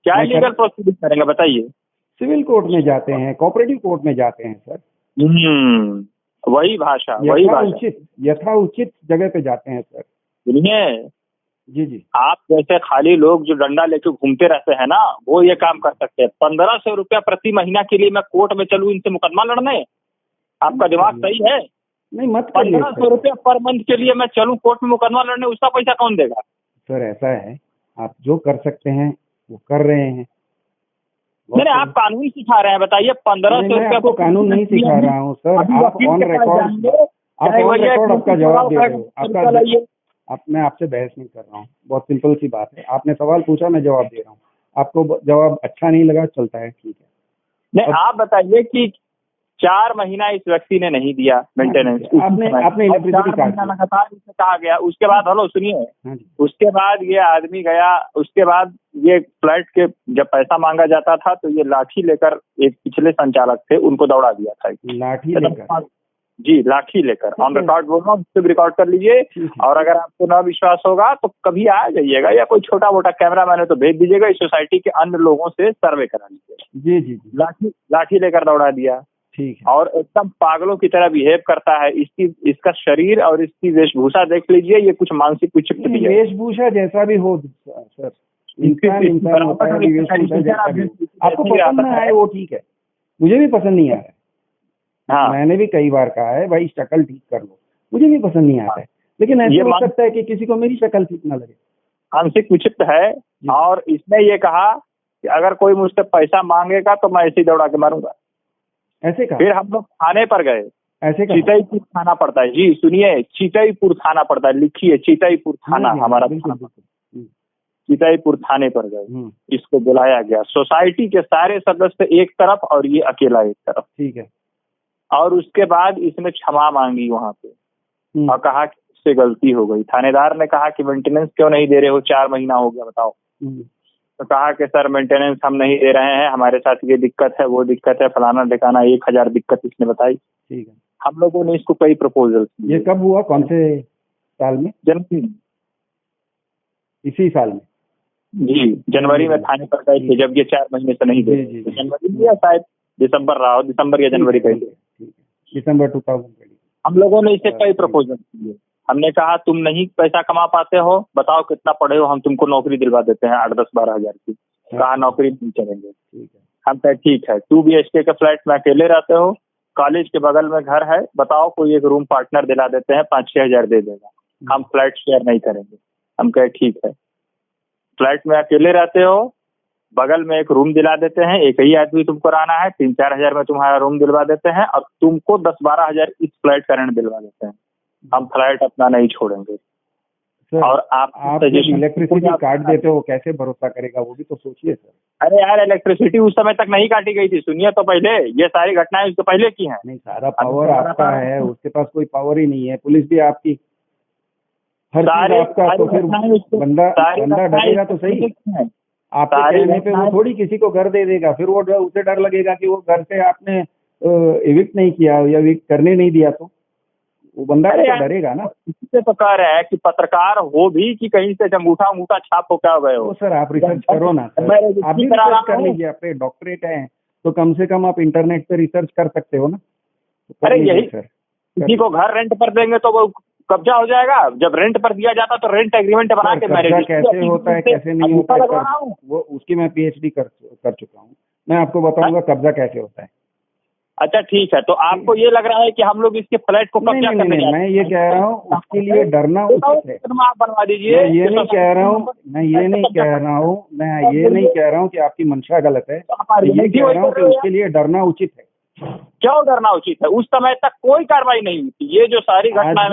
[SPEAKER 7] क्या लीगल प्रोसीडिंग करेंगे बताइए?
[SPEAKER 6] सिविल कोर्ट में जाते हैं, कोऑपरेटिव कोर्ट में जाते हैं सर।
[SPEAKER 7] वही भाषा,
[SPEAKER 6] यथाउचित जगह पे जाते हैं सर।
[SPEAKER 7] सुनिए
[SPEAKER 6] जी, आप
[SPEAKER 7] जैसे खाली लोग जो डंडा लेके घूमते रहते हैं ना, वो ये काम कर सकते हैं। 1500 रुपया प्रति महीना के लिए मैं कोर्ट में चलूं इनसे मुकदमा लड़ने? आपका दिमाग सही है?
[SPEAKER 6] नहीं, मत करिए।
[SPEAKER 7] 1500 रुपया पर मंथ के लिए मैं चलूं कोर्ट में मुकदमा लड़ने, उसका पैसा कौन देगा?
[SPEAKER 6] सर ऐसा है, आप जो कर सकते हैं वो कर रहे हैं।
[SPEAKER 7] नहीं, आप कानून सिखा रहे हैं। बताइए, 1500 रुपया
[SPEAKER 6] को कानून नहीं सिखा रहा हूँ सर। आप ऑन रिकॉर्ड आपका जवाब दे रहे हो। मैं आपसे बहस नहीं कर रहा हूँ, बहुत सिंपल सी बात है। आपने सवाल पूछा, मैं जवाब दे रहा हूँ। आपको जवाब अच्छा नहीं लगा, चलता है, ठीक है।
[SPEAKER 7] नहीं, आप बताइए कि 4 महीना इस व्यक्ति ने नहीं दिया मेंटेनेंस।
[SPEAKER 6] आपने इलेक्ट्रिसिटी काट दी।
[SPEAKER 7] लगातार इसे कहा गया, उसके बाद हेलो सुनिए,
[SPEAKER 6] हाँ जी,
[SPEAKER 7] उसके बाद ये आदमी गया, उसके बाद ये फ्लैट के जब पैसा मांगा जाता था तो ये लाठी लेकर, एक पिछले संचालक थे उनको दौड़ा दिया था।
[SPEAKER 6] लाठी लेकर?
[SPEAKER 7] जी, लाठी लेकर, ऑन रिकॉर्ड बोल रहा हूँ, उससे भी रिकॉर्ड कर लीजिए। और अगर आपको ना विश्वास होगा तो कभी आ जाइएगा, या कोई छोटा मोटा कैमरा मैंने तो भेज दीजिएगा, इस सोसाइटी के अन्य लोगों से सर्वे करा लीजिएगा।
[SPEAKER 6] जी जी जी।
[SPEAKER 7] लाठी लेकर दौड़ा दिया,
[SPEAKER 6] ठीक है।
[SPEAKER 7] और एकदम पागलों की तरह बिहेव करता है। इसका शरीर और इसकी वेशभूषा देख लीजिए, ये कुछ मानसिक विक्षिप्त भी है।
[SPEAKER 6] वेशभूषा जैसा भी हो सर, इंसान होता है, वेशभूषा जैसा भी हो। आपको पसंद ना आए वो ठीक है, मुझे भी पसंद नहीं आ रहा है।
[SPEAKER 7] हाँ,
[SPEAKER 6] मैंने भी कई बार कहा है भाई शक्ल ठीक कर लो, मुझे भी पसंद नहीं आता है, लेकिन ऐसे हो सकता है कि किसी को मेरी शक्ल ठीक ना लगे।
[SPEAKER 7] मानसिक विक्षिप्त है। और इसने ये कहा कि अगर कोई मुझसे पैसा मांगेगा तो मैं ऐसे ही दौड़ा के मारूंगा।
[SPEAKER 6] ऐसे कहा?
[SPEAKER 7] फिर हम लोग थाने पर गए।
[SPEAKER 6] ऐसे कहा?
[SPEAKER 7] चितईपुर थाना पड़ता है जी, सुनिए, चितईपुर थाना पड़ता है, लिखिए चितईपुर थाना हमारा। चितईपुर थाने पर गए, इसको बुलाया गया, सोसाइटी के सारे सदस्य एक तरफ और ये अकेला एक तरफ,
[SPEAKER 6] ठीक है।
[SPEAKER 7] और उसके बाद इसने क्षमा मांगी वहां पे और कहा कि इससे गलती हो गई। थानेदार ने कहा कि मेंटेनेंस क्यों नहीं दे रहे हो, 4 महीना हो गया बताओ। तो कहा कि सर मेंटेनेंस हम नहीं दे रहे हैं, हमारे साथ ये दिक्कत है, वो दिक्कत है, फलाना ठिकाना, 1000 दिक्कत इसने बताई।
[SPEAKER 6] ठीक है।
[SPEAKER 7] हम लोगों ने इसको कई प्रपोजल।
[SPEAKER 6] ये कब हुआ, कौन से साल में?
[SPEAKER 7] जनवरी,
[SPEAKER 6] इसी साल में?
[SPEAKER 7] जी, जनवरी में थाने पर गए थे, जब ये 4 महीने से नहीं दे। जनवरी में या शायद दिसंबर रहा हो, दिसंबर या जनवरी का,
[SPEAKER 6] दिसंबर 2020। हम
[SPEAKER 7] लोगों ने इसे कई प्रपोजल किए। हमने कहा तुम नहीं पैसा कमा पाते हो, बताओ कितना पढ़े हो, हम तुमको नौकरी दिलवा देते हैं 8-10-12 हजार की। कहा नौकरी नहीं चलेंगे। हम कहे ठीक है, 2 BHK के फ्लैट में अकेले रहते हो, कॉलेज के बगल में घर है, बताओ कोई एक रूम पार्टनर दिला देते हैं, 5-6 हजार दे देगा, हम फ्लैट शेयर नहीं करेंगे। हम कहे ठीक है, फ्लैट में अकेले रहते हो, बगल में एक रूम दिला देते हैं, एक ही आदमी तुमको रहना है, 3-4 हजार में तुम्हारा रूम दिलवा देते हैं, और तुमको 10-12 हजार इस फ्लैट का रेंट दिलवा देते हैं, हम फ्लैट अपना नहीं छोड़ेंगे। और आप
[SPEAKER 6] इलेक्ट्रिसिटी काट देते हो, कैसे भरोसा करेगा, वो भी तो सोचिए सर।
[SPEAKER 7] अरे यार, इलेक्ट्रिसिटी उस समय तक नहीं काटी गई थी, सुनिए तो पहले, ये सारी घटनाएं उसके पहले की हैं।
[SPEAKER 6] नहीं, सारा पावर आपका है, उसके पास कोई पावर ही नहीं है, पुलिस भी आपकी, हर चीज आपका, तो फिर बंदा डरेगा तो सही। आपके कहने पे वो थोड़ी किसी को घर दे देगा, फिर वो उसे डर लगेगा कि वो घर से आपने एविक्ट नहीं किया या एविक्ट करने नहीं दिया, तो वो बंदा तो डरेगा ना।
[SPEAKER 7] इससे तो कह रहे हैं कि पत्रकार हो भी कि कहीं से अंगूठा छाप हो क्या हो गए हो।
[SPEAKER 6] सर आप रिसर्च करो ना सर, आप भी रिसर्च कर लीजिए, आपके डॉक्टरेट है तो कम से कम आप इंटरनेट पे रिसर्च कर सकते हो ना।
[SPEAKER 7] अरे यही सर, किसी को घर रेंट पर देंगे तो वो कब्जा हो जाएगा, जब रेंट पर दिया जाता तो रेंट एग्रीमेंट बना के
[SPEAKER 6] कैसे होता है कैसे नहीं होता है सर, वो उसकी मैं PhD कर चुका हूँ, मैं आपको बताऊंगा कब्जा कैसे होता है।
[SPEAKER 7] अच्छा ठीक है, तो आपको ये लग रहा है कि हम लोग इसके फ्लैट को कब्जा करने जा रहे हैं?
[SPEAKER 6] मैं ये कह रहा हूँ उसके लिए डरना उचित है।
[SPEAKER 7] आप बनवा दीजिए।
[SPEAKER 6] मैं ये नहीं कह रहा हूँ कि आपकी मंशा गलत है, ये कह रहा हूँ कि उसके लिए डरना उचित है।
[SPEAKER 7] क्यों डरना उचित है? उस समय तक कोई कार्रवाई नहीं हुई थी, ये जो सारी घटनाएं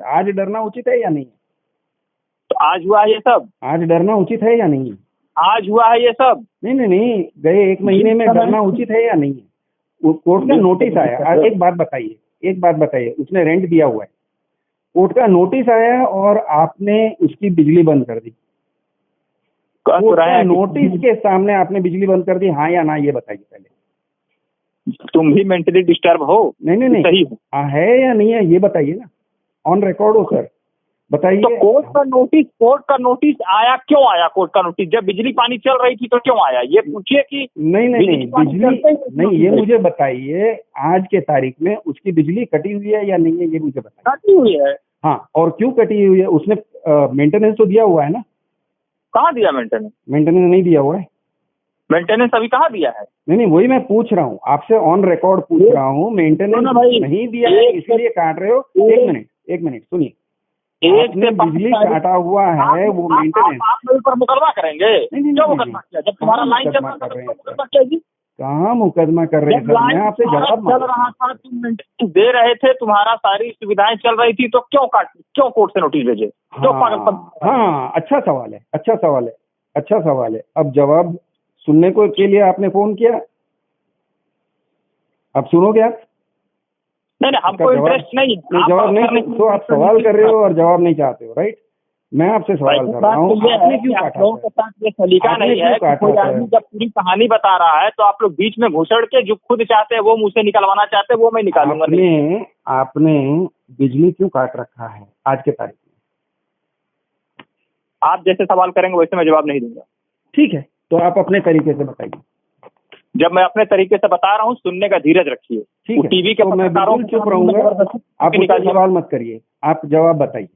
[SPEAKER 6] आज डरना उचित है या नहीं?
[SPEAKER 7] तो आज हुआ है ये सब?
[SPEAKER 6] आज डरना उचित है या नहीं?
[SPEAKER 7] आज हुआ है ये सब?
[SPEAKER 6] नहीं, गए 1 महीने में डरना उचित है या नहीं? कोर्ट का नोटिस आया, एक बात बताइए, उसने रेंट दिया हुआ है, कोर्ट का नोटिस आया और आपने उसकी बिजली बंद कर दी, नोटिस के सामने आपने बिजली बंद कर दी, हाँ या ना, ये बताइए पहले।
[SPEAKER 7] तुम भी मेंटली डिस्टर्ब हो?
[SPEAKER 6] नहीं
[SPEAKER 7] सही
[SPEAKER 6] है या नहीं है ये बताइए ना, ऑन रिकॉर्ड हो सर, बताइए।
[SPEAKER 7] तो कोर्ट का नोटिस आया, क्यों आया कोर्ट का नोटिस? जब बिजली पानी चल रही थी तो क्यों आया, ये पूछिए कि
[SPEAKER 6] नहीं बिजली नहीं, ये मुझे बताइए आज के तारीख में उसकी बिजली कटी हुई है या नहीं है, ये मुझे बताइए।
[SPEAKER 7] कटी हुई है।
[SPEAKER 6] हाँ, और क्यों कटी हुई है? उसने मेंटेनेंस तो दिया हुआ है ना?
[SPEAKER 7] कहाँ दिया मेंटेनेंस?
[SPEAKER 6] मेंटेनेंस नहीं दिया हुआ है।
[SPEAKER 7] मेंटेनेंस अभी कहाँ दिया है?
[SPEAKER 6] नहीं, वही मैं पूछ रहा हूँ आपसे, ऑन रिकॉर्ड पूछ रहा हूँ, मेंटेनेंस नहीं दिया है इसलिए काट रहे हो। एक मिनट सुनिए, आपने बिजली काटा हुआ है, वो मेंटेनेंस।
[SPEAKER 7] आप मेरे पर मुकदमा करेंगे? क्यों मुकदमा किया? जब तुम्हारा लाइन चल रहा था तो मुकदमा किया जी।
[SPEAKER 6] कहाँ मुकदमा कर रहे हैं
[SPEAKER 7] जब
[SPEAKER 6] सर, मैं
[SPEAKER 7] लाइन
[SPEAKER 6] आपसे जवाब
[SPEAKER 7] चल
[SPEAKER 6] मांग रहा
[SPEAKER 7] रहा था, तुम मेंटेनेंस दे रहे थे, तुम्हारा सारी सुविधाएं चल रही थी, तो क्यों कोर्ट से नोटिस भेजे? क्यों
[SPEAKER 6] हूँ।
[SPEAKER 7] पागलपन?
[SPEAKER 6] हाँ, अच्छा सवाल है, अच्छा सवाल है, अच्छा सवाल है। अब जवाब सुनने को के लिए आपने फोन किया, अब सुनोगे आप?
[SPEAKER 7] नहीं नहीं, हमको
[SPEAKER 6] इसका जवाब-
[SPEAKER 7] इंटरेस्ट नहीं है।
[SPEAKER 6] नहीं,
[SPEAKER 7] आप
[SPEAKER 6] जवाब
[SPEAKER 7] बात करने
[SPEAKER 6] नहीं,
[SPEAKER 7] के
[SPEAKER 6] तो
[SPEAKER 7] लिए
[SPEAKER 6] आप सवाल कर रहे हो और जवाब नहीं चाहते हो, राइट? मैं आपसे सवाल
[SPEAKER 7] पहली
[SPEAKER 6] कर
[SPEAKER 7] बात
[SPEAKER 6] रहा हूँ,
[SPEAKER 7] तो ये
[SPEAKER 6] आपने
[SPEAKER 7] है
[SPEAKER 6] क्यों
[SPEAKER 7] कि आप
[SPEAKER 6] काटा
[SPEAKER 7] लोगों के
[SPEAKER 6] सर?
[SPEAKER 7] साथ ये सलीका
[SPEAKER 6] आपने
[SPEAKER 7] नहीं
[SPEAKER 6] क्यों
[SPEAKER 7] है कि
[SPEAKER 6] काटा
[SPEAKER 7] कोई
[SPEAKER 6] सर?
[SPEAKER 7] आदमी जब पूरी कहानी बता रहा है तो आप लोग बीच में घुसड़ के जो खुद चाहते हैं वो मुंह से निकलवाना चाहते हैं, वो मैं निकालूंगा नहीं।
[SPEAKER 6] आपने बिजली क्यों काट रखा है आज के तारीख में?
[SPEAKER 7] आप जैसे सवाल करेंगे वैसे मैं जवाब नहीं दूंगा।
[SPEAKER 6] ठीक है, तो आप अपने तरीके से बताइए।
[SPEAKER 7] जब मैं अपने तरीके से बता रहा हूँ, सुनने का धीरज रखिए।
[SPEAKER 6] ठीक
[SPEAKER 7] वो
[SPEAKER 6] है,
[SPEAKER 7] टीवी के
[SPEAKER 6] तो मैं
[SPEAKER 7] पत्रकारों
[SPEAKER 6] बिल्कुल
[SPEAKER 7] के
[SPEAKER 6] चुप
[SPEAKER 7] सामने
[SPEAKER 6] रहूंगा,
[SPEAKER 7] जबरदस्ती
[SPEAKER 6] आप मुझसे
[SPEAKER 7] निकालिए।
[SPEAKER 6] सवाल मत करिए, आप जवाब बताइए।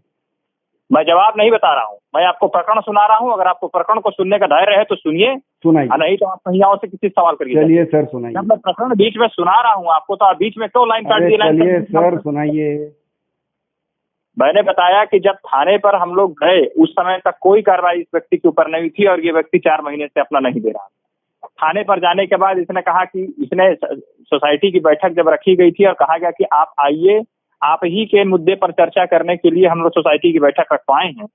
[SPEAKER 7] मैं जवाब नहीं बता रहा हूँ, मैं आपको प्रकरण सुना रहा हूँ। अगर आपको प्रकरण को सुनने का धैर्य है तो सुनिए,
[SPEAKER 6] सुनाइए।
[SPEAKER 7] और नहीं तो आप कहीं और से किसी से सवाल करिए।
[SPEAKER 6] चलिए सर सुनाइए।
[SPEAKER 7] जब मैं प्रकरण बीच में सुना रहा हूँ आपको, तो आप बीच में क्यों लाइन काट
[SPEAKER 6] अरे
[SPEAKER 7] दी? लाइन
[SPEAKER 6] चलिए
[SPEAKER 7] काट दी।
[SPEAKER 6] सर सुनाइए।
[SPEAKER 7] मैंने बताया कि जब थाने पर हम लोग गए, उस समय तक कोई कार्रवाई इस व्यक्ति के ऊपर नहीं थी और ये व्यक्ति 4 महीने से अपना नहीं दे रहा। थाने पर जाने के बाद इसने कहा कि इसने सोसाइटी की बैठक जब रखी गई थी और कहा गया कि आप आइए, आप ही के मुद्दे पर चर्चा करने के लिए हम लोग सोसाइटी की बैठक रखवाए हैं।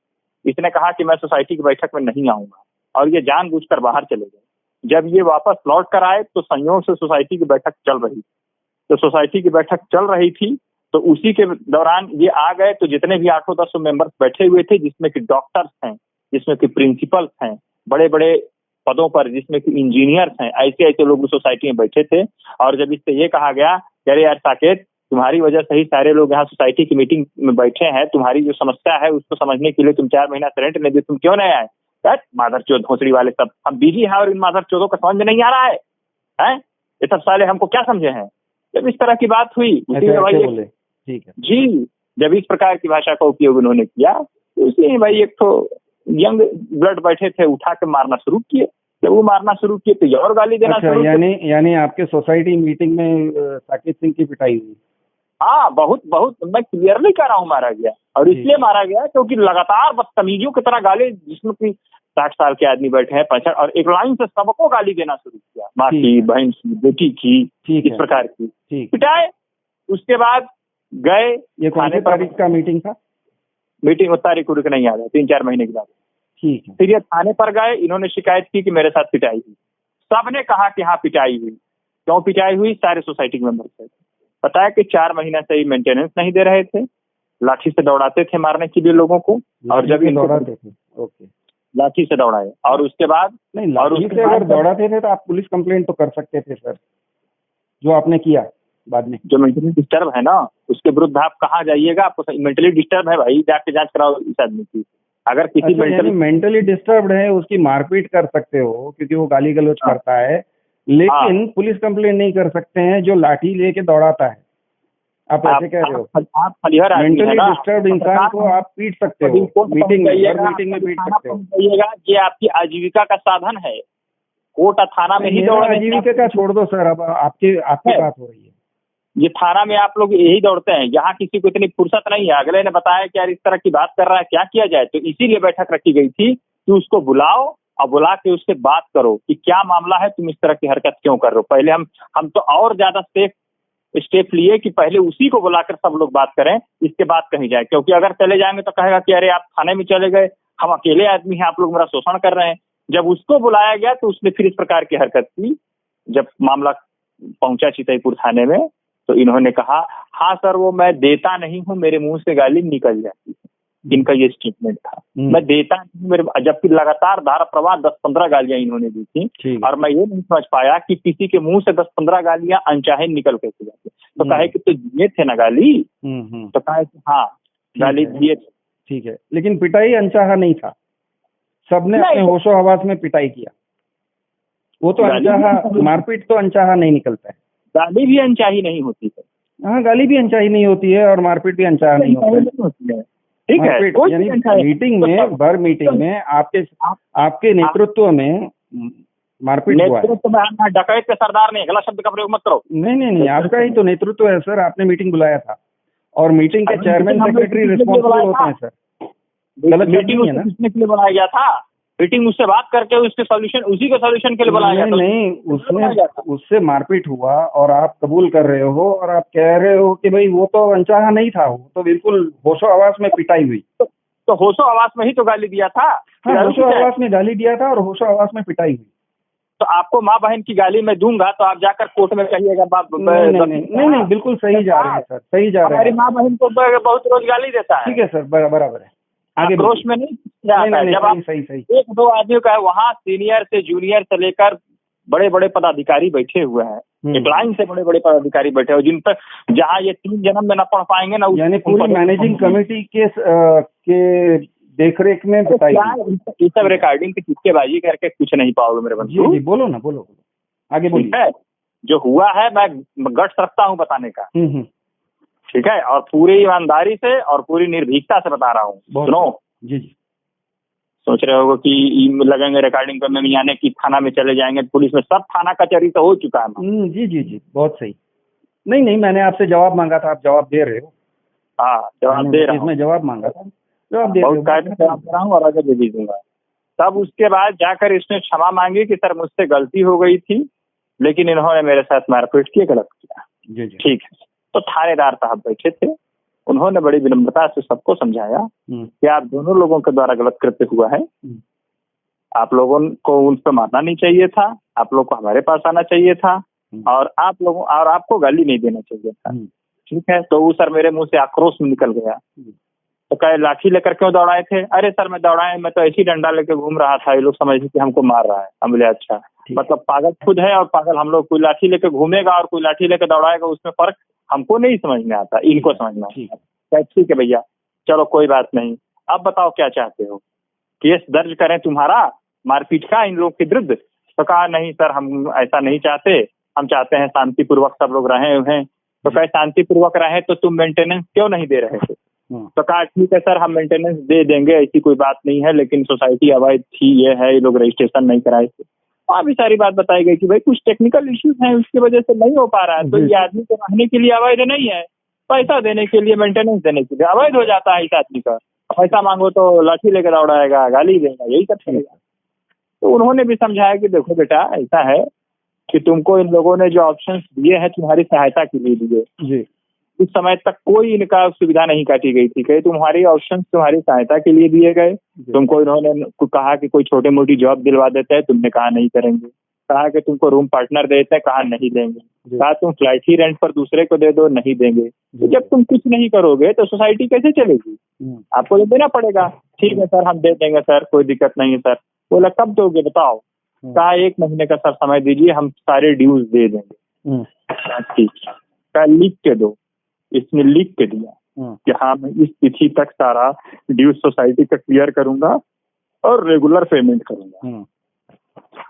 [SPEAKER 7] इसने कहा कि मैं सोसाइटी की बैठक में नहीं आऊंगा और ये जानबूझकर बाहर चले गए। जब ये वापस लौट कर आए तो संयोग से सोसाइटी की बैठक चल रही थी। तो सोसाइटी की बैठक चल रही थी तो उसी के दौरान ये आ गए। तो जितने भी 8-10 मेंबर्स बैठे हुए थे, जिसमें कि डॉक्टर्स हैं, जिसमें कि प्रिंसिपल्स हैं, बड़े बड़े पदों पर जिसमें कि इंजीनियर्स हैं, ऐसे ऐसे लोग उस सोसाइटी में बैठे थे। और जब इससे ये कहा गया कि अरे यार साकेत, तुम्हारी वजह से ही सारे लोग यहाँ सोसाइटी की मीटिंग में बैठे हैं, तुम्हारी जो समस्या है उसको समझने के लिए तुम 4 महीना से रेंट नहीं दे, तुम क्यों नहीं आए? मादर चौध भोसड़ी वाले सब हम बिजी हैं और इन मादर चौधों का समझ में नहीं आ रहा है, हैं? ये सब साले हमको क्या समझे हैं? जब इस तरह की बात हुई उसी में भाई
[SPEAKER 6] बोले, ठीक है
[SPEAKER 7] जी, जब इस प्रकार की भाषा का उपयोग उन्होंने किया तो उसी भाई एक तो यंग ब्लड बैठे थे, उठा के मारना शुरू किए। जब वो मारना शुरू किए तो ये और गाली देना
[SPEAKER 6] अच्छा,
[SPEAKER 7] शुरू
[SPEAKER 6] यानी आपके सोसाइटी मीटिंग में साकेत सिंह की पिटाई हुई?
[SPEAKER 7] हाँ, बहुत बहुत मैं क्लियरली कह रहा हूँ मारा गया। और इसलिए मारा गया क्योंकि लगातार बदतमीजियों की तरह गाली, जिसमें कि 60 साल के आदमी बैठे हैं, 65, और एक लाइन से सबको गाली देना शुरू किया, माँ की, बहन की, बेटी की, इस प्रकार की पिटाए। उसके बाद गए,
[SPEAKER 6] ये कौन सी तारीख का मीटिंग था?
[SPEAKER 7] मीटिंग तारीख उरीख नहीं याद है, 3-4 महीने के बाद।
[SPEAKER 6] ठीक है।
[SPEAKER 7] फिर ये थाने पर गए, इन्होंने शिकायत की कि मेरे साथ पिटाई हुई। सबने कहा कि हाँ पिटाई हुई। क्यों पिटाई हुई? सारे सोसाइटी के मेंबर थे। बताया कि 4 महीना से ही मेंटेनेंस नहीं दे रहे थे, लाठी से दौड़ाते थे मारने के लिए लोगों को। और जब
[SPEAKER 6] दौड़ाते थे, ओके,
[SPEAKER 7] लाठी से दौड़ाए। और उसके बाद
[SPEAKER 6] नहीं, लाठी से अगर दौड़ाते थे तो आप पुलिस कंप्लेंट तो कर सकते थे सर, जो आपने किया बाद में।
[SPEAKER 7] जो मेंटली डिस्टर्ब है ना, उसके विरुद्ध आप कहाँ जाइएगा? आपको मेंटली डिस्टर्ब है भाई, जाके जांच कराओ इस आदमी की। अगर किसी
[SPEAKER 6] मेंटली डिस्टर्ब्ड है, उसकी मारपीट कर सकते हो क्योंकि वो गाली गलौज करता है, लेकिन पुलिस कंप्लेंट नहीं कर सकते हैं जो लाठी लेके दौड़ाता है। आप ऐसे कह रहे हो?
[SPEAKER 7] आप फलिहर आदमी
[SPEAKER 6] मेंटली डिस्टर्ब्ड इंसान को आप पीट सकते हो, मीटिंग में पीट सकते हो।
[SPEAKER 7] ये आपकी आजीविका का साधन है। कोर्ट थाना में ही दौड़ने,
[SPEAKER 6] आजीविका का छोड़ दो सर, अब आपकी बात हो रही है।
[SPEAKER 7] ये थाना में आप लोग यही दौड़ते हैं, यहाँ किसी को इतनी फुर्सत नहीं है। अगले ने बताया कि यार इस तरह की बात कर रहा है, क्या किया जाए? तो इसीलिए बैठक रखी गई थी कि उसको बुलाओ और बुला के उससे बात करो कि क्या मामला है, तुम इस तरह की हरकत क्यों कर रहे हो। पहले हम तो और ज्यादा सेफ स्टेप लिए कि पहले उसी को बुलाकर सब लोग बात करें, इसके बाद कहीं जाए। क्योंकि अगर चले जाएंगे तो कहेगा कि अरे आप थाने में चले गए, हम अकेले आदमी हैं, आप लोग मेरा शोषण कर रहे हैं। जब उसको बुलाया गया तो उसने फिर इस प्रकार की हरकत की। जब मामला पहुंचा चितईपुर थाने में तो इन्होंने कहा हाँ सर, वो मैं देता नहीं हूँ, मेरे मुंह से गाली निकल जाती है। इनका ये स्टेटमेंट था, मैं देता नहीं, मेरे, जबकि लगातार धारा प्रवाह 10-15 गालियां इन्होंने दी थी। और मैं ये नहीं समझ पाया कि किसी के मुंह से 10-15 गालियां अनचाहे निकल कैसे जाती। तो कहे कि तो दिए थे ना गाली, तो कहे कि हाँ गाली दिए थे।
[SPEAKER 6] ठीक है, लेकिन पिटाई अनचाहा नहीं था, सबने अपने होशो हवास में पिटाई किया। वो तो अनचाहा, मारपीट तो अनचाहा नहीं निकलता है।
[SPEAKER 7] गाली भी अनचाही नहीं होती है।
[SPEAKER 6] हाँ, गाली भी अनचाही नहीं होती है और मारपीट भी अनचाहा नहीं होती है।
[SPEAKER 7] ठीक है,
[SPEAKER 6] यानी मीटिंग में, भर मीटिंग में आपके नेतृत्व में मारपीट हुआ है।
[SPEAKER 7] डकैत के सरदार ने गलत शब्द का प्रयोग मत करो।
[SPEAKER 6] नहीं, आपका ही तो नेतृत्व है सर, आपने मीटिंग बुलाया था और मीटिंग के चेयरमैन सेक्रेटरी रिस्पॉन्सिबल होते हैं सर। गलत
[SPEAKER 7] मीटिंग किसने के लिए बुलाया गया था? मीटिंग उससे बात करके उसके सॉल्यूशन, उसी के सॉल्यूशन के लिए बुलाया
[SPEAKER 6] नहीं
[SPEAKER 7] जाता है।
[SPEAKER 6] नहीं, उसमें उससे मारपीट हुआ और आप कबूल कर रहे हो और आप कह रहे हो कि भाई वो तो अनचाहा नहीं था, वो तो बिल्कुल होशो हवास में पिटाई हुई।
[SPEAKER 7] तो होशो आवास में ही तो गाली दिया था।
[SPEAKER 6] हाँ, होशो हवास में गाली दिया था और होशो हवास में पिटाई हुई।
[SPEAKER 7] तो आपको माँ बहन की गाली मैं दूंगा तो आप जाकर कोर्ट में कहिएगा बाप
[SPEAKER 6] नहीं, बिल्कुल सही जा रहे हैं सर, सही जा रहे
[SPEAKER 7] हमारी
[SPEAKER 6] हैं।
[SPEAKER 7] माँ बहन को बहुत रोज गाली देता है।
[SPEAKER 6] ठीक है सर, बराबर है, आगे
[SPEAKER 7] आक्रोश में नहीं जब आप
[SPEAKER 6] सही।
[SPEAKER 7] एक दो आदमियों का है, वहाँ सीनियर से जूनियर से लेकर बड़े बड़े पदाधिकारी बैठे हुए हैं, एक लाइन से बड़े बड़े पदाधिकारी बैठे हुए, जिन पर जहाँ ये 3 जन्म में न पढ़ पाएंगे ना,
[SPEAKER 6] यानी पूरी मैनेजिंग कमेटी के देखरेख में बताई।
[SPEAKER 7] ये सब रिकॉर्डिंग की चुटकेबाजी करके कुछ नहीं पाओगे मेरे बंधु।
[SPEAKER 6] जी, बोलो ना, बोलो आगे बोलिए।
[SPEAKER 7] जो हुआ है मैं गट्स रखता हूँ बताने का, ठीक है, और पूरी ईमानदारी से और पूरी निर्भीकता से बता रहा हूँ। सुनो
[SPEAKER 6] जी,
[SPEAKER 7] सोच रहे होगे कि लगेंगे रिकॉर्डिंग पे में आने की थाना में चले जाएंगे, पुलिस में सब थाना कचहरी तो हो चुका है।
[SPEAKER 6] जी, बहुत सही। नहीं, मैंने आपसे जवाब मांगा था, आप जवाब दे रहे हो।
[SPEAKER 7] हाँ, जवाब दे रहा हूँ।
[SPEAKER 6] इसमें जवाब मांगा था, जवाब दे
[SPEAKER 7] बहुत कायदे से जवाब दे रहा हूँ और आगे भी दूंगा। तब उसके बाद जाकर इसने क्षमा मांगी कि सर मुझसे गलती हो गई थी, लेकिन इन्होंने मेरे साथ मारपीट की, गलत किया।
[SPEAKER 6] जी।
[SPEAKER 7] ठीक है, तो थानेदार साहब बैठे थे, उन्होंने बड़ी विनम्रता से सबको समझाया कि आप दोनों लोगों के द्वारा गलत कृत्य हुआ है, आप लोगों को उन पर मारना नहीं चाहिए था, आप लोग को हमारे पास आना चाहिए था, और आपको गाली नहीं देना चाहिए था। ठीक है, तो वो सर मेरे मुंह से आक्रोश में निकल गया। तो कहे लाठी लेकर क्यों दौड़ाए थे? अरे सर मैं दौड़ाए, मैं तो ऐसी डंडा लेकर घूम रहा था, ये लोग समझे कि हमको मार रहा है। हम बोले अच्छा, मतलब पागल खुद है और पागल हम लोग। कोई लाठी लेकर घूमेगा और कोई लाठी लेकर दौड़ाएगा, उसमें फर्क हमको नहीं समझ में आता, इनको समझ में आता। ठीक है भैया, चलो कोई बात नहीं, अब बताओ क्या चाहते हो, केस दर्ज करें तुम्हारा मारपीट का इन लोग के विरुद्ध? तो कहा नहीं सर, हम ऐसा नहीं चाहते, हम चाहते हैं शांतिपूर्वक सब लोग रहे हैं। तो कहे शांतिपूर्वक रहे तो तुम मेंटेनेंस क्यों नहीं दे रहे थे? तो कहा ठीक है सर, हम मेंटेनेंस दे देंगे, ऐसी कोई बात नहीं है, लेकिन सोसाइटी अवैध थी, ये है, ये लोग रजिस्ट्रेशन नहीं कराए थे। वहाँ भी सारी बात बताई गई कि भाई कुछ टेक्निकल इश्यूज हैं, उसकी वजह से नहीं हो पा रहा है। तो ये आदमी को रहने के लिए अवैध नहीं है, पैसा देने के लिए, मेंटेनेंस देने के लिए अवैध हो जाता है इस आदमी का। पैसा मांगो तो लाठी लेकर दौड़ाएगा, गाली देगा, यही सब करेगा। तो उन्होंने भी समझाया कि देखो बेटा, ऐसा है कि तुमको इन लोगों ने जो ऑप्शंस दिए हैं तुम्हारी सहायता के लिए दिए, उस समय तक कोई इनका सुविधा नहीं काटी गई थी। कहीं तुम्हारी ऑप्शंस तुम्हारी सहायता के लिए दिए गए। तुमको इन्होंने कहा कि कोई छोटी मोटी जॉब दिलवा देते हैं, तुमने कहा नहीं करेंगे। कहा कि तुमको रूम पार्टनर देते हैं, कहा नहीं देंगे। कहा तुम फ्लैट ही रेंट पर दूसरे को दे दो, नहीं देंगे। तो जब तुम कुछ नहीं करोगे तो सोसाइटी कैसे चलेगी? आपको तो देना पड़ेगा। ठीक है सर, हम दे देंगे सर, कोई दिक्कत नहीं है सर। बोला कब दोगे बताओ? कहा 1 महीने का सर समय दीजिए, हम सारे ड्यूज दे देंगे। ठीक है, कहा लिख के दो। इसने लिख के दिया कि हाँ मैं इस तिथि तक सारा ड्यूज सोसाइटी का क्लियर करूंगा और रेगुलर पेमेंट करूंगा।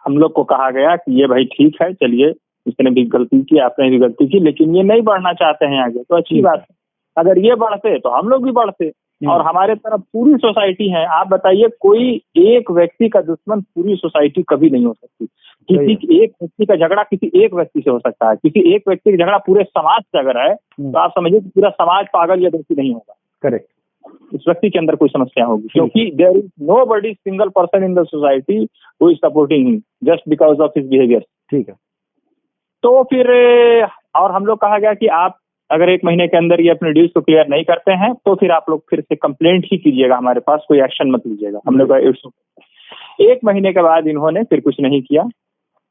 [SPEAKER 7] हम लोग को कहा गया कि ये भाई ठीक है, चलिए, इसने भी गलती की, आपने भी गलती की, लेकिन ये नहीं बढ़ना चाहते हैं आगे, तो अच्छी बात है। अगर ये बढ़ते तो हम लोग भी बढ़ते, और हमारे तरफ पूरी सोसाइटी है। आप बताइए, कोई एक व्यक्ति का दुश्मन पूरी सोसाइटी कभी नहीं हो सकती। किसी एक व्यक्ति का झगड़ा किसी एक व्यक्ति से हो सकता है, किसी एक व्यक्ति का झगड़ा पूरे समाज से अगर है तो आप समझिए कि पूरा समाज पागल या दोषी नहीं होगा।
[SPEAKER 6] करेक्ट,
[SPEAKER 7] उस व्यक्ति के अंदर कोई समस्या होगी, क्योंकि there is nobody single person in the society who is supporting him just because of his behaviour.
[SPEAKER 6] ठीक है,
[SPEAKER 7] तो फिर और हम लोग कहा गया कि आप अगर 1 महीने के अंदर ये अपने ड्यूज को क्लियर नहीं करते हैं तो फिर आप लोग फिर से कंप्लेंट ही कीजिएगा, हमारे पास कोई एक्शन मत लीजिएगा। हम लोग 1 महीने के बाद इन्होंने फिर कुछ नहीं किया,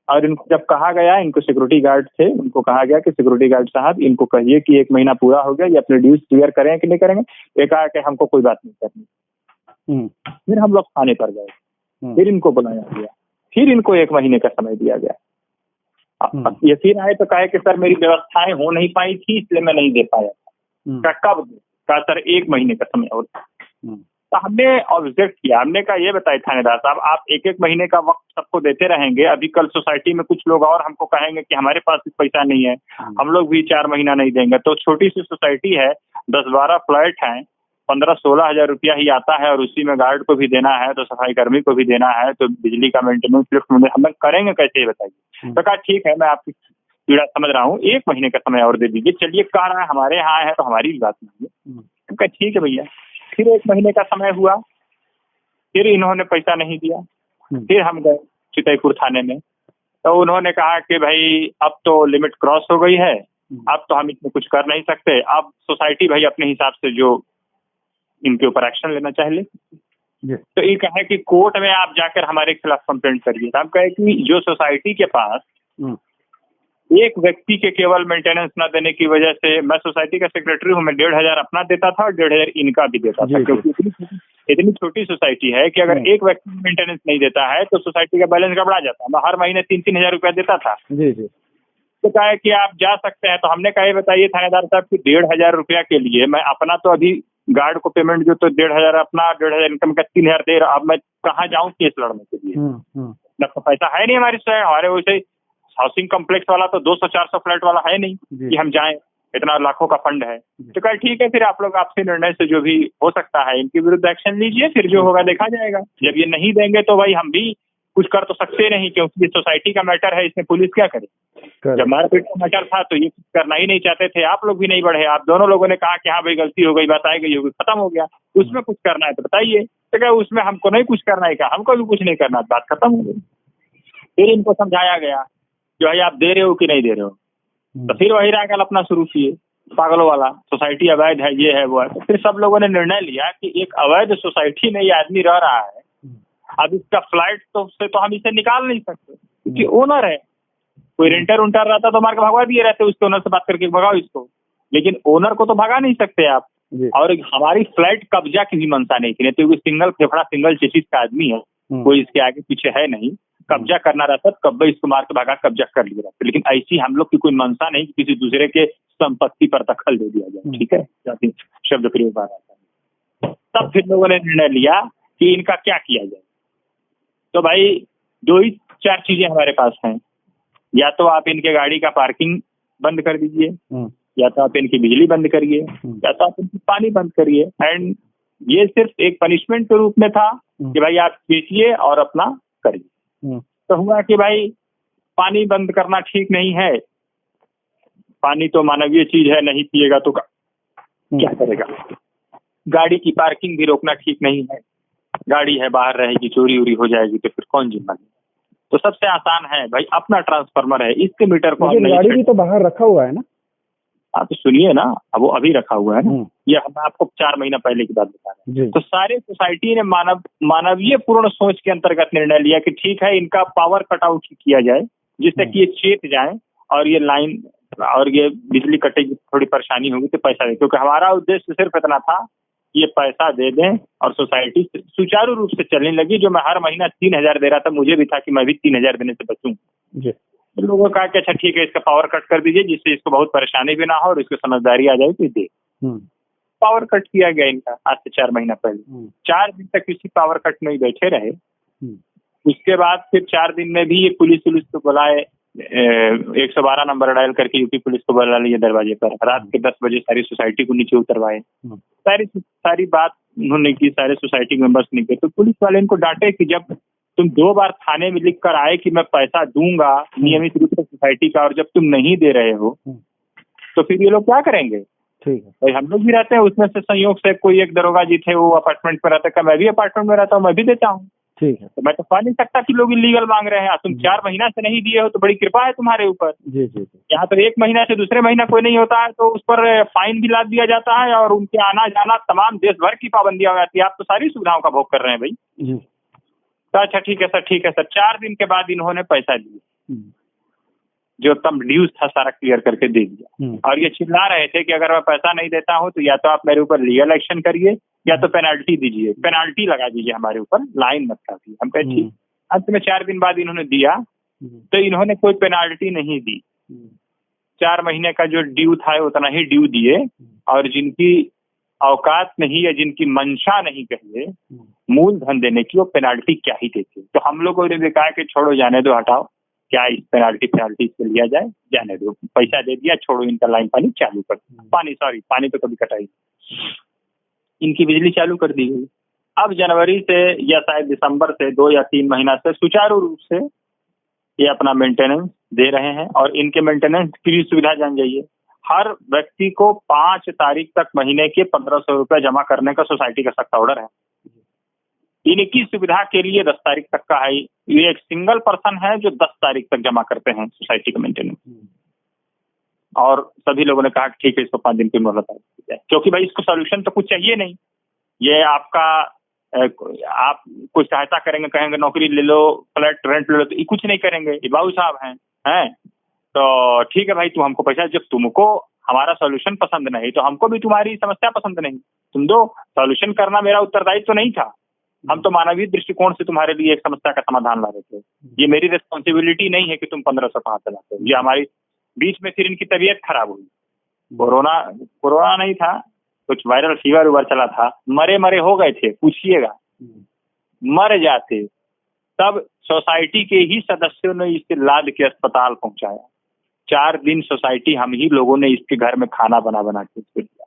[SPEAKER 7] और इनको जब कहा गया, इनको सिक्योरिटी गार्ड थे, उनको कहा गया कि सिक्योरिटी गार्ड साहब इनको कहिए कि 1 महीना पूरा हो गया, ये अपने ड्यूज क्लियर करें कि नहीं करेंगे। ये कहा कि हमको कोई बात नहीं करनी। फिर हम लोग थाने पर गए, फिर इनको बुलाया गया, फिर इनको 1 महीने का समय दिया गया। ये फिर आए तो कहे कि सर मेरी व्यवस्थाएं हो नहीं पाई थी, इसलिए मैं नहीं दे पाया था। कब? कहा सर 1 महीने का समय और। तो हमने ऑब्जेक्ट किया, हमने कहा ये बताइए थानेदार साहब, आप 1-1 महीने का वक्त सबको देते रहेंगे, अभी कल सोसाइटी में कुछ लोग और हमको कहेंगे कि हमारे पास पैसा नहीं है, हम लोग भी 4 महीना नहीं देंगे। तो छोटी सी सोसाइटी है, 10-12 फ्लैट हैं, 15-16 हजार रुपया ही आता है, और उसी में गार्ड को भी देना है, तो सफाई कर्मी को भी देना है, तो बिजली का मेंटेनेंस लिफ्ट में हम करेंगे कैसे, ये बताइए। तो कहा ठीक है, मैं आपकी पीड़ा समझ रहा हूँ, 1 महीने का समय और दे दीजिए। चलिए, कह रहा है हमारे यहाँ है तो हमारी भी बात नहीं है। ठीक है भैया, फिर 1 महीने का समय हुआ, फिर इन्होंने पैसा नहीं दिया। फिर हम गए चितईपुर थाने में, तो उन्होंने कहा कि भाई अब तो लिमिट क्रॉस हो गई है, अब तो हम इसमें कुछ कर नहीं सकते, अब सोसाइटी भाई अपने हिसाब से जो इनके ऊपर एक्शन लेना चाहिए। तो ये कहे कि कोर्ट में आप जाकर हमारे खिलाफ कंप्लेंट करिए। हम कहे कि जो सोसाइटी के पास एक व्यक्ति के केवल मेंटेनेंस न देने की वजह से, मैं सोसाइटी का सेक्रेटरी हूँ, मैं 1,500 अपना देता था और 1,500 इनका भी देता था, क्योंकि इतनी छोटी सोसाइटी है कि अगर एक व्यक्ति मेंटेनेंस नहीं देता है तो सोसाइटी का बैलेंस गड़बड़ा जाता है। मैं हर महीने 3-3 हजार रुपया देता था। तो कहा कि आप जा सकते हैं। तो हमने कहा बताइए थानेदार साहब कि 1,500 रुपया के लिए मैं अपना तो अभी गार्ड को पेमेंट जो तो 1,500 अपना 1,500 इनकम का 3,000 दे रहा, अब मैं कहाँ जाऊँ केस लड़ने के लिए? ना तो पैसा है नहीं हमारे वैसे हाउसिंग कॉम्प्लेक्स वाला तो 200-400 फ्लैट वाला है नहीं कि हम जाएं, इतना लाखों का फंड है। तो कहा ठीक है, फिर आप लोग आपसे निर्णय से जो भी हो सकता है इनके विरुद्ध एक्शन लीजिए, फिर जो होगा देखा जाएगा। जब ये नहीं देंगे तो भाई हम भी कुछ कर तो सकते नहीं, क्योंकि ये सोसाइटी का मैटर है, इसमें पुलिस क्या करे? जब मारपीट का मैटर था तो ये करना ही नहीं चाहते थे, आप लोग भी नहीं बढ़े, आप दोनों लोगों ने कहा कि हाँ भाई गलती हो गई, बताई गई होगी, खत्म हो गया। उसमें कुछ करना है तो बताइए। तो क्या उसमें हमको नहीं कुछ करना है, क्या हमको भी कुछ नहीं करना, बात खत्म हो गई। फिर इनको समझाया गया कि भाई आप दे रहे हो कि नहीं दे रहे हो, तो फिर वही रागल अपना शुरू किए पागलों वाला, सोसाइटी अवैध है, ये है वो है। तो फिर सब लोगों ने निर्णय लिया कि एक अवैध सोसाइटी में ये आदमी रह रहा है, अब इसका फ्लाइट तो हम इसे निकाल नहीं सकते, क्योंकि ओनर है। कोई रेंटर उंटर रहता तो मार के भगवा दिए रहते, उसके ओनर से बात करके भगाओ इसको, लेकिन ओनर को तो भगा नहीं सकते आप। और हमारी फ्लाइट कब्जा की भी मंशा नहीं थी, नहीं तो सिंगल फेफड़ा सिंगल चेसिस का आदमी है, कोई इसके आगे पीछे है नहीं। कब्जा करना रहता तो कब्बे इसको मार के भगा कब्जा कर लिया रहता, लेकिन ऐसी हम लोग की कोई मंशा नहीं कि किसी दूसरे के संपत्ति पर दखल दे दिया जाए। ठीक है, शब्द प्रयोग आ रहा था। तब फिर लोगों ने निर्णय लिया कि इनका क्या किया जाए। तो भाई 2-4 चीजें हमारे पास हैं, या तो आप इनके गाड़ी का पार्किंग बंद कर दीजिए, या तो आप इनकी बिजली बंद करिए, या तो आप इनकी पानी बंद करिए। एंड ये सिर्फ एक पनिशमेंट के रूप में था कि भाई आप बेचिए और अपना करिए। तो हुआ कि भाई पानी बंद करना ठीक नहीं है, पानी तो मानवीय चीज है, नहीं पिएगा तो क्या करेगा। गाड़ी की पार्किंग भी रोकना ठीक नहीं है, गाड़ी है बाहर रहेगी, चोरी उरी हो जाएगी तो फिर कौन जिम्मेदार। तो सबसे आसान है भाई, अपना ट्रांसफार्मर है, इसके मीटर को हम
[SPEAKER 6] गाड़ी भी तो बाहर रखा हुआ है ना।
[SPEAKER 7] हाँ तो सुनिए ना, अब वो अभी रखा हुआ है ना, ये हम आपको 4 महीना पहले की बात बता रहे हैं। तो सारे सोसाइटी ने मानवीय पूर्ण सोच के अंतर्गत निर्णय लिया कि ठीक है, इनका पावर कट आउट किया जाए, जिससे कि ये चेत जाए और ये लाइन और ये बिजली कटेगी, थोड़ी परेशानी होगी तो पैसा दे। क्योंकि हमारा उद्देश्य सिर्फ इतना था, ये पैसा दे दें और सोसाइटी सुचारू रूप से चलने लगी। जो मैं हर महीना 3,000 दे रहा था, मुझे भी था कि मैं भी 3,000 देने से बचूं। तो लोगों ने कहा कि अच्छा ठीक है, इसका पावर कट कर दीजिए, जिससे इसको बहुत परेशानी भी ना हो और इसको समझदारी आ जाए तो दे। पावर कट किया गया इनका आज से 4 महीना पहले। 4 दिन तक किसी पावर कट में ही बैठे रहे। उसके बाद फिर 4 दिन में भी ये पुलिस को बुलाए, 112 नंबर डायल करके यूपी पुलिस को बुला लिए दरवाजे पर। रात के 10 बजे सारी सोसाइटी को नीचे उतरवाए, सारी बात उन्होंने की, सारे सोसाइटी मेंबर्स ने किए। तो पुलिस वाले इनको डांटे कि जब तुम 2 बार थाने में लिख कर आए कि मैं पैसा दूंगा नियमित रूप से सोसाइटी का, और जब तुम नहीं दे रहे हो तो फिर ये लोग क्या करेंगे। ठीक है भाई, हम लोग भी रहते हैं उसमें से, संयोग से कोई एक दरोगा जी थे, वो अपार्टमेंट में रहता है, मैं भी अपार्टमेंट में रहता हूँ, मैं भी देता हूँ। ठीक है, तो मैं तो पा नहीं सकता कि लोग इलीगल मांग रहे हैं। तुम 4 महीना से नहीं दिए हो तो बड़ी कृपा है तुम्हारे ऊपर। जी जी, यहाँ तो 1 महीना से दूसरे महीना कोई नहीं होता है तो उस पर फाइन भी लाद दिया जाता है और उनके आना जाना तमाम देश भर की पाबंदियां हो जाती है। आप तो सारी सुविधाओं का भोग कर रहे हैं भाई। तो अच्छा ठीक है सर। 4 दिन के बाद इन्होंने पैसा दिया, जो तब ड्यूज था सारा क्लियर करके दे दिया। और ये चिल्ला रहे थे कि अगर मैं पैसा नहीं देता हूँ तो या तो आप मेरे ऊपर लीगल एक्शन करिए या तो पेनाल्टी दीजिए, पेनाल्टी लगा दीजिए हमारे ऊपर, लाइन मत काटिए। हम कहे ठीक। अंत में 4 दिन बाद इन्होंने दिया, तो इन्होंने कोई पेनाल्टी नहीं दी। 4 महीने का जो ड्यू था उतना ही ड्यू दिए, और जिनकी औकात नहीं या जिनकी मंशा नहीं कहिए मूलधन देने की, वो पेनाल्टी क्या ही देते। तो हम लोगों ने भी कहा कि छोड़ो, जाने दो, हटाओ, क्या इस पेनाल्टी से लिया जाए, जाने दो, पैसा दे दिया, छोड़ो, इनका लाइन पानी चालू कर, पानी तो कभी कटाई, इनकी बिजली चालू कर दी गई। अब जनवरी से या शायद दिसंबर से 2 या 3 महीना से सुचारू रूप से ये अपना मेंटेनेंस दे रहे हैं। और इनके मेंटेनेंस की भी सुविधा जान जाइए, हर व्यक्ति को 5 तारीख तक महीने के 1,500 रुपए जमा करने का सोसाइटी का सख्त ऑर्डर है। इनकी सुविधा के लिए 10 तारीख तक का है। ये एक सिंगल पर्सन है जो 10 तारीख तक जमा करते हैं सोसाइटी का मेंटेनेंस, और सभी लोगों ने कहा कि ठीक है इसको 5 दिन की मोहलत दी जाए, क्योंकि भाई इसको सोल्यूशन तो कुछ चाहिए नहीं। ये आपका आप कोई सहायता करेंगे, कहेंगे नौकरी ले लो, फ्लैट रेंट ले लो, तो ये कुछ नहीं करेंगे। ये बाबू साहब हैं तो ठीक है भाई तुम हमको पैसा, जब तुमको हमारा सोल्यूशन पसंद नहीं तो हमको भी तुम्हारी समस्या पसंद नहीं, तुम दो। सोल्यूशन करना मेरा उत्तरदायित्व तो नहीं था, हम तो मानवीय दृष्टिकोण से तुम्हारे लिए एक समस्या का समाधान ला रहे थे। ये मेरी रिस्पॉन्सिबिलिटी नहीं है कि तुम 1500 कहाँ से लाते हो। ये हमारी बीच में फिर इनकी तबीयत खराब हुई, कोरोना नहीं था, कुछ वायरल फीवर उवर चला था, मरे हो गए थे, पूछिएगा मर जाते, तब सोसाइटी के ही सदस्यों ने इसे लाद के अस्पताल पहुंचाया। 4 दिन सोसाइटी हम ही लोगों ने इसके घर में खाना बना के उसको दिया,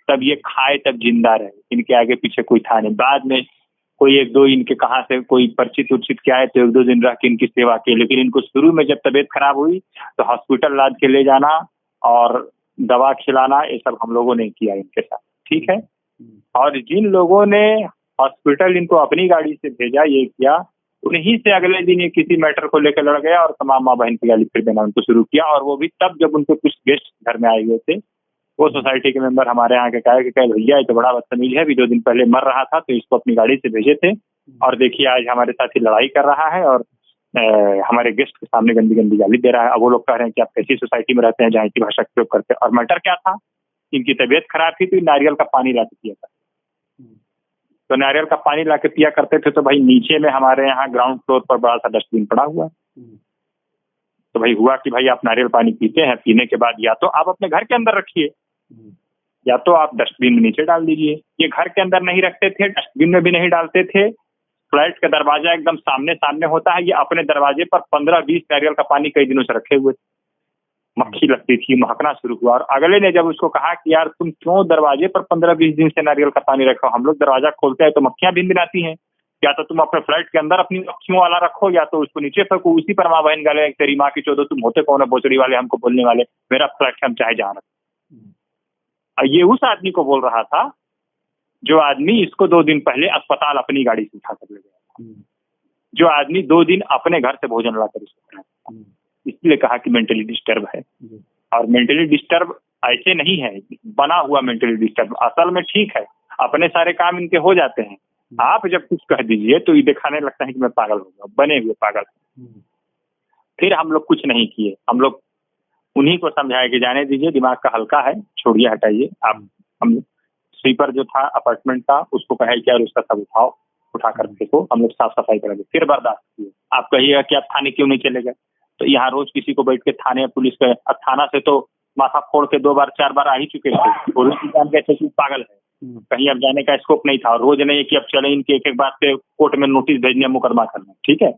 [SPEAKER 7] तब ये खाए, तब जिंदा रहे। इनके आगे पीछे कोई था नहीं। बाद में कोई 1-2 इनके कहाँ से कोई परिचित उचित के आए तो 1-2 दिन रह के इनकी सेवा की, लेकिन इनको शुरू में जब तबीयत खराब हुई तो हॉस्पिटल लाद के ले जाना और दवा खिलाना, ये सब हम लोगों ने किया इनके साथ, ठीक है। और जिन लोगों ने हॉस्पिटल इनको अपनी गाड़ी से भेजा, ये किया, उन्हीं से अगले दिन ये किसी मैटर को लेकर लड़ गया और तमाम माँ बहन की गाली फिर देना उनको शुरू किया। और वो भी तब जब उनके कुछ गेस्ट घर में आए हुए थे, वो सोसाइटी के मेंबर हमारे यहाँ के कहे कि भैया ये तो बड़ा बदतमीज है, अभी 2 दिन पहले मर रहा था तो इसको अपनी गाड़ी से भेजे थे, और देखिए आज हमारे साथ ही लड़ाई कर रहा है और हमारे गेस्ट के सामने गंदी गंदी गाली दे रहा है। अब वो लोग कह रहे हैं कि आप कैसी सोसाइटी में रहते हैं जहाँ की भाषा प्रयोग करते हैं। और मैटर क्या था, इनकी तबीयत खराब थी तो नारियल का पानी ला के पिया था, तो नारियल का पानी ला के पिया करते थे। तो भाई नीचे में हमारे यहाँ ग्राउंड फ्लोर पर बड़ा सा डस्टबिन पड़ा हुआ है, तो भाई हुआ कि भाई आप नारियल पानी पीते हैं, पीने के बाद या तो आप अपने घर के अंदर रखिए या तो आप डस्टबिन में नीचे डाल दीजिए। ये घर के अंदर नहीं रखते थे, डस्टबिन में भी नहीं डालते थे। फ्लैट का दरवाजा एकदम सामने होता है, ये अपने दरवाजे पर 15-20 नारियल का पानी कई दिनों से रखे हुए। मक्खी लगती थी, महकना शुरू हुआ, और अगले ने जब उसको कहा कि यार तुम क्यों दरवाजे पर 15-20 दिन से नारियल का पानी रखो, हम लोग दरवाजा खोलते हैं तो मक्खियां भिनभिनाती हैं, या तो तुम अपने फ्लैट के अंदर अपनी मक्खियों वाला रखो या तो उसको नीचे फेंको। उसी पर माँ बहन गाले, तेरी माँ की चौदह, तुम होते कौन है बोचड़ी वाले हमको बोलने वाले, मेरा फ्लैट हम चाहे जहाँ रखो। ये उस आदमी को बोल रहा था जो आदमी इसको 2 दिन पहले अस्पताल अपनी गाड़ी से उठा कर ले गया, जो आदमी 2 दिन अपने घर से भोजन लाकर इसको खाया। इसलिए कहा कि मेंटली डिस्टर्ब है, और मेंटली डिस्टर्ब ऐसे नहीं है बना हुआ मेंटली डिस्टर्ब, असल में ठीक है, अपने सारे काम इनके हो जाते हैं। आप जब कुछ कह दीजिए तो ये दिखाने लगता है कि मैं पागल हो गया, बने हुए पागल। फिर हम लोग कुछ नहीं किए, हम लोग उन्हीं को समझाया कि जाने दीजिए, दिमाग का हल्का है, छोड़िए, हटाइए। आप हम स्वीपर जो था अपार्टमेंट का उसको कहा कि यार उसका सब उठा कर देखो, हम लोग साफ सफाई करेंगे। फिर बर्दाश्त किए। आप कहिएगा कि आप थाने क्यों नहीं चले गए, तो यहाँ रोज किसी को बैठ के थाने पुलिस के, थाना से तो माथा फोड़ के 2 बार 4 बार आ ही चुके थे, पुलिस जान गए थे कि पागल है, कहीं अब जाने का स्कोप नहीं था। और रोज नहीं है कि अब चले इनके एक बात पे कोर्ट में नोटिस भेजने, मुकदमा करना, ठीक है।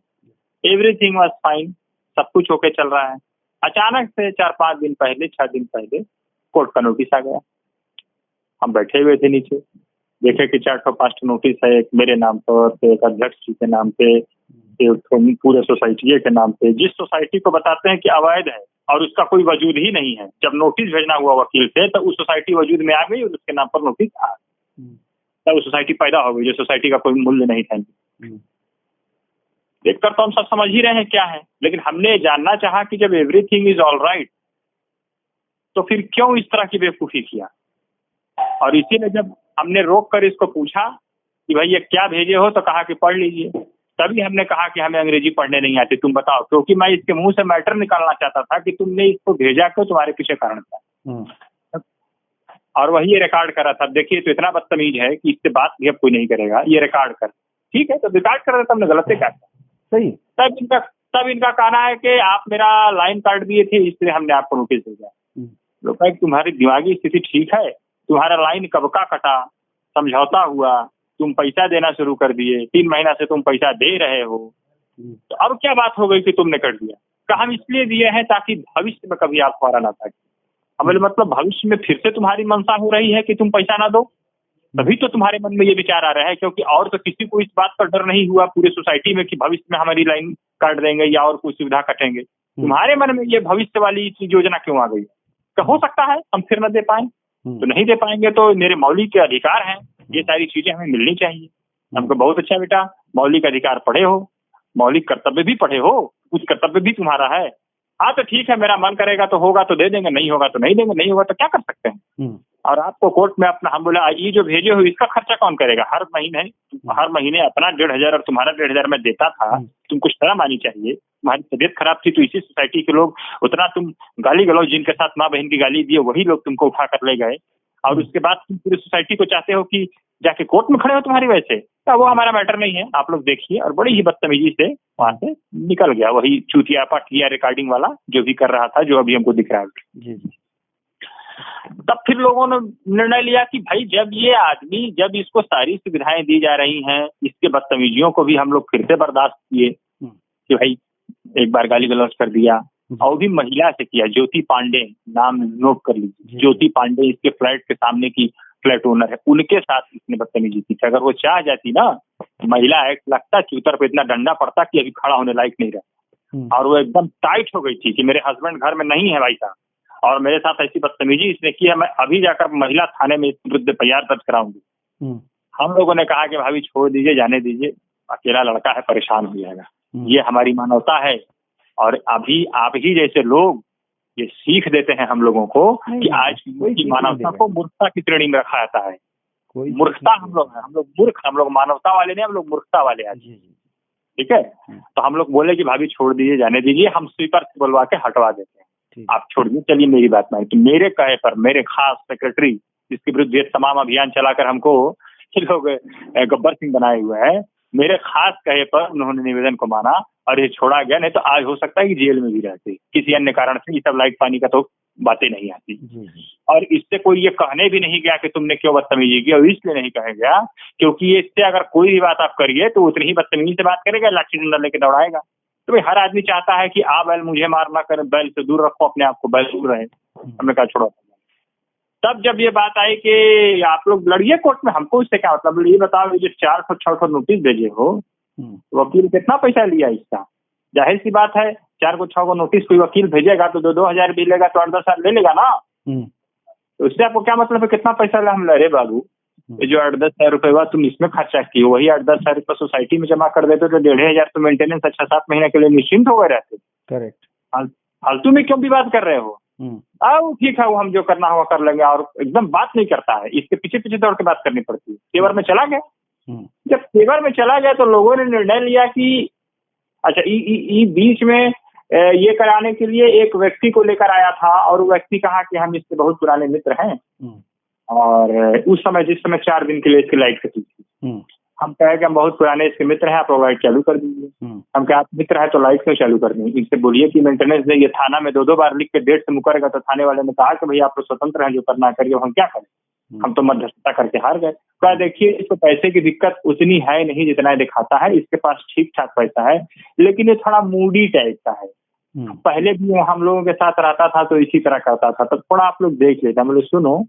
[SPEAKER 7] एवरीथिंग वाज फाइन, सब कुछ होके चल रहा है। अचानक से 4-5 दिन पहले, 6 दिन पहले कोर्ट का नोटिस आ गया। हम बैठे हुए थे नीचे, देखे कि 4-5 नोटिस है, एक मेरे नाम पर, एक अध्यक्ष जी के नाम पे, एक पूरे सोसाइटी के नाम पे। जिस सोसाइटी को बताते हैं कि अवैध है और उसका कोई वजूद ही नहीं है, जब नोटिस भेजना हुआ वकील से तो उस सोसाइटी वजूद में आ गई और उसके नाम पर नोटिस आ, तब उस सोसाइटी पैदा हो गई जो सोसाइटी का कोई मूल्य नहीं था। देखकर तो हम सब समझ ही रहे हैं क्या है, लेकिन हमने जानना चाहा कि जब एवरीथिंग इज ऑल राइट तो फिर क्यों इस तरह की बेवकूफ़ी किया। और इसीलिए जब हमने रोक कर इसको पूछा कि भाई ये क्या भेजे हो, तो कहा कि पढ़ लीजिए। तभी हमने कहा कि हमें अंग्रेजी पढ़ने नहीं आती, तुम बताओ, क्योंकि मैं इसके मुंह से मैटर निकालना चाहता था कि तुमने इसको भेजा क्यों, तुम्हारे पीछे कारण था। और वही ये रिकॉर्ड कर रहा था। देखिए तो इतना बदतमीज है कि इससे बात भी अब कोई नहीं करेगा, ये रिकॉर्ड कर, ठीक है, तो रिकॉर्ड कर रहा था, हमने गलत से क्या सही। तब इनका कहना है कि आप मेरा लाइन काट दिए थे इसलिए हमने आपको नोटिस भेजा। लोग कहे तुम्हारी दिमागी स्थिति ठीक है, तुम्हारा लाइन कब का कटा, समझौता हुआ, तुम पैसा देना शुरू कर दिए, 3 महीना से तुम पैसा दे रहे हो, तो अब क्या बात हो गई कि तुमने कर दिया। कहा हम इसलिए दिए हैं ताकि भविष्य में कभी आप हमारा ना था। हमारे मतलब भविष्य में फिर से तुम्हारी मंशा हो रही है कि तुम पैसा ना दो, तभी तो तुम्हारे मन में ये विचार आ रहा है। क्योंकि और तो किसी को इस बात का डर नहीं हुआ पूरे सोसाइटी में कि भविष्य में हमारी लाइन काट देंगे या और कोई सुविधा कटेंगे। तुम्हारे मन में ये भविष्य वाली योजना क्यों आ गई? तो हो सकता है हम फिर न दे पाए, तो नहीं दे पाएंगे, तो मेरे मौलिक के अधिकार हैं, ये सारी चीजें हमें मिलनी चाहिए। हमको बहुत अच्छा बेटा, मौलिक अधिकार पढ़े हो, मौलिक कर्तव्य भी पढ़े हो, कुछ कर्तव्य भी तुम्हारा है। हाँ तो ठीक है, मेरा मन करेगा तो होगा तो दे देंगे, नहीं होगा तो नहीं देंगे, नहीं होगा तो क्या कर सकते हैं। और आपको कोर्ट में अपना, हम बोला ये जो भेजे हो इसका खर्चा कौन करेगा? हर महीने अपना 1,500 और तुम्हारा 1,500 मैं देता था, तुमको शर्म आनी चाहिए। तुम्हारी तबीयत खराब थी तो इसी सोसाइटी के लोग उतना तुम गाली गलौज जिनके साथ माँ बहन की गाली दिए वही लोग तुमको उठा कर ले गए, और उसके बाद तुम पूरी सोसाइटी को चाहते हो कि जाके कोर्ट में खड़े हो तुम्हारी वजह से। तो वो हमारा मैटर नहीं है, आप लोग देखिए। और बड़ी ही बदतमीजी से वहां से निकल गया वही चूतिया पाटिया रिकॉर्डिंग वाला जो भी कर रहा था, जो अभी हमको दिख रहा है। तब फिर लोगों ने निर्णय लिया कि भाई जब ये आदमी, जब इसको सारी सुविधाएं दी जा रही हैं, इसके बदतमीजियों को भी हम लोग फिर से बर्दाश्त किए कि भाई एक बार गाली गलौज कर दिया, और भी महिला से किया। ज्योति पांडे, नाम नोट कर लीजिए, ज्योति पांडे इसके फ्लैट के सामने की फ्लैट ओनर है, उनके साथ इसने बदतमीजी की थी। अगर वो चाह जाती ना, महिला एक्ट लगता, चूतर पे इतना डंडा पड़ता कि अभी खड़ा होने लायक नहीं रहा। और वो एकदम टाइट हो गई थी कि मेरे हस्बैंड घर में नहीं है भाई साहब, और मेरे साथ ऐसी बदतमीजी इसने की है, मैं अभी जाकर महिला थाने में इसके विरुद्ध एफआईआर दर्ज कराऊंगी। हम लोगों ने कहा कि भाभी छोड़ दीजिए, जाने दीजिए, अकेला लड़का है, परेशान हो जाएगा। ये हमारी मानवता है। और अभी आप ही जैसे लोग ये सीख देते हैं हम लोगों को कि आज की मानवता को मूर्खता की श्रेणी में रखा जाता है। मूर्खता हम लोग हैं, हम लोग मूर्ख, हम लोग मानवता वाले नहीं, हम लोग मूर्खता वाले हैं। ठीक है, तो हम लोग बोले कि भाभी छोड़ दीजिए, जाने दीजिए, हम स्वीपर से बुलवा के हटवा देते हैं, आप छोड़ दीजिए, चलिए मेरी बात मानिए। तो मेरे कहे पर मेरे खास सेक्रेटरी, जिसके विरुद्ध ये तमाम अभियान चलाकर हमको ये लोग गब्बर सिंह बनाए हुए हैं, मेरे खास कहे पर उन्होंने निवेदन को माना और ये छोड़ा गया। नहीं तो आज हो सकता है कि जेल में भी रहते, किसी अन्य कारण से। ये सब लाइट पानी का तो बातें नहीं आती। और इससे कोई ये कहने भी नहीं गया कि तुमने क्यों बदतमीजी की, और इसलिए नहीं कहा गया क्योंकि इससे अगर कोई भी बात आप करिए तो उतनी ही बदतमीजी से बात करेगा, लाठी डंडा लेके दौड़ाएगा। तो भाई हर आदमी चाहता है कि आ बैल मुझे मार ना करे, बैल से दूर रखो अपने आप को, बैल दूर रहे। हमने कहा छोड़ो। तब जब ये बात आई कि आप लोग लड़िए कोर्ट में, हमको इससे क्या मतलब, ये बताओ, ये जो 4 नोटिस भेजे हो, वकील कितना पैसा लिया इसका? जाहिर सी बात है 4 नोटिस कोई वकील भेजेगा तो 2-2 हजार भी लेगा तो 8-10 हजार ले लेगा ना। तो उससे आपको क्या मतलब है कितना पैसा ले? हम ले, अरे बाबू ये जो 8-10 हजार रुपए हुआ तुम इसमें खर्चा किए, वही 8-10 हजार रुपये सोसाइटी में जमा कर देते तो 1,500 तो मेंटेनेंस 6-7 महीने के लिए निश्चिंत हो गए रहते। करेक्ट। फालतू में क्यों भी बात कर रहे हो? आओ ठीक है, वो हम जो करना हुआ कर लेंगे, और एकदम बात नहीं करता है, इसके पीछे पीछे दौड़ के बात करनी पड़ती है। तेवर में चला गया। जब तेवर में चला गया तो लोगों ने निर्णय लिया कि अच्छा, बीच में ये कराने के लिए एक व्यक्ति को लेकर आया था, और वो व्यक्ति कहा कि हम इसके बहुत पुराने मित्र हैं, और उस समय जिस समय 4 दिन के लिए इसकी लाइट कटी थी, हम कहे कि हम बहुत पुराने इसके मित्र हैं, आप लाइट चालू कर दीजिए। हम कहे आप मित्र है तो लाइट क्यों चालू कर देंगे? इनसे बोलिए कि मेंटेनेंस दे। ये थाना में 2-2 बार लिख के डेट से मुकरेगा, तो थाने वाले ने कहा कि भाई आप तो स्वतंत्र हैं, जो करना करिए, हम क्या करें, हम तो मध्यस्थता करके हार गए। क्या देखिए, इसको पैसे की दिक्कत उतनी है नहीं जितना दिखाता है, इसके पास ठीक ठाक पैसा है, लेकिन ये थोड़ा मूडी टाइप का है। पहले भी हम लोगों के साथ रहता था तो इसी तरह करता था, तो थोड़ा आप लोग देख लेते। हम लोग सुनो,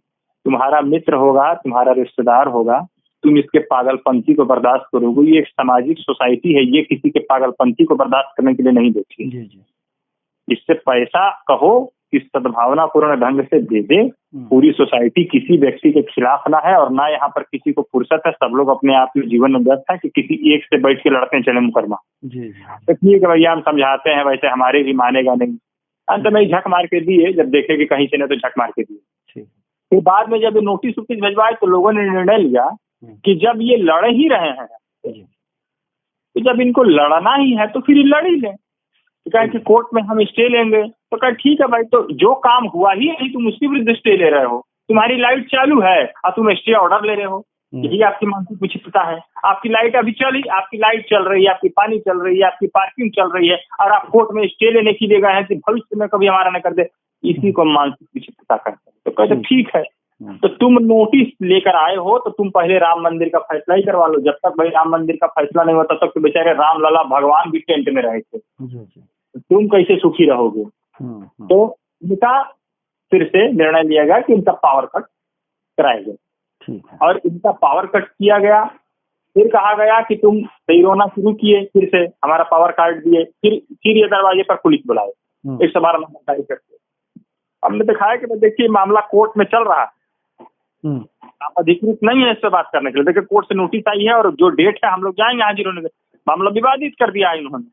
[SPEAKER 7] तुम्हारा मित्र होगा, तुम्हारा रिश्तेदार होगा, तुम इसके पागलपंथी को बर्दाश्त करोगे? ये एक सामाजिक सोसाइटी है, ये किसी के पागलपंथी को बर्दाश्त करने के लिए नहीं देती। इससे पैसा कहो कि सद्भावनापूर्ण ढंग से दे दे। पूरी सोसाइटी किसी व्यक्ति के खिलाफ ना है, और ना यहाँ पर किसी को फुर्सत है, सब लोग अपने आप में जीवन में व्यस्त है कि किसी एक से बैठ के लड़ते चले मुकदमा। तो ठीक है भैया, हम समझाते हैं, वैसे हमारे भी मानेगा नहीं। अंत में झक मार के दिए, जब देखे कि कहीं से नहीं तो झक मार के दिए। फिर बाद में जब नोटिस भिजवाए तो लोगों ने निर्णय लिया कि जब ये लड़ ही रहे हैं तो जब इनको लड़ना ही है तो फिर ये लड़ ही लें। तो कहा कि कोर्ट में हम स्टे लेंगे, तो कहा ठीक है भाई, तो जो काम हुआ ही नहीं तुम उसके विरुद्ध स्टे ले रहे हो। तुम्हारी लाइट चालू है और तुम स्टे ऑर्डर ले रहे हो, यही आपकी मानसिक विचित्रता है। आपकी लाइट अभी चली, आपकी लाइट चल रही है, आपकी पानी चल रही है, आपकी पार्किंग चल रही है, और आप कोर्ट में स्टे लेने के लिए गए हैं कि भविष्य में कभी हमारा न कर दे। इसी को मानसिक विचित्रता कहते हैं। तो कहते ठीक है, तो तुम नोटिस लेकर आए हो तो तुम पहले राम मंदिर का फैसला ही करवा लो। जब तक भाई राम मंदिर का फैसला नहीं होता तब तक तो बेचारे राम लला भगवान भी टेंट में रहे थे, तो तुम कैसे सुखी रहोगे? तो इनका फिर से निर्णय लिया गया कि इनका पावर कट कराया गया, और इनका पावर कट किया गया। फिर कहा गया कि तुम सही रोना शुरू किए, फिर से हमारा पावर काट दिए, फिर ये दरवाजे पर पुलिस बुलाए 112 नंबर जारी करके। हमने दिखाया कि देखिए मामला कोर्ट में चल रहा है, आप अधिकृत नहीं है इस पे बात करने के लिए। देखिए कोर्ट से नोटिस आई है और जो डेट है हम लोग जाएंगे हाजिर होने, मामला विवादित कर दिया इन्होंने।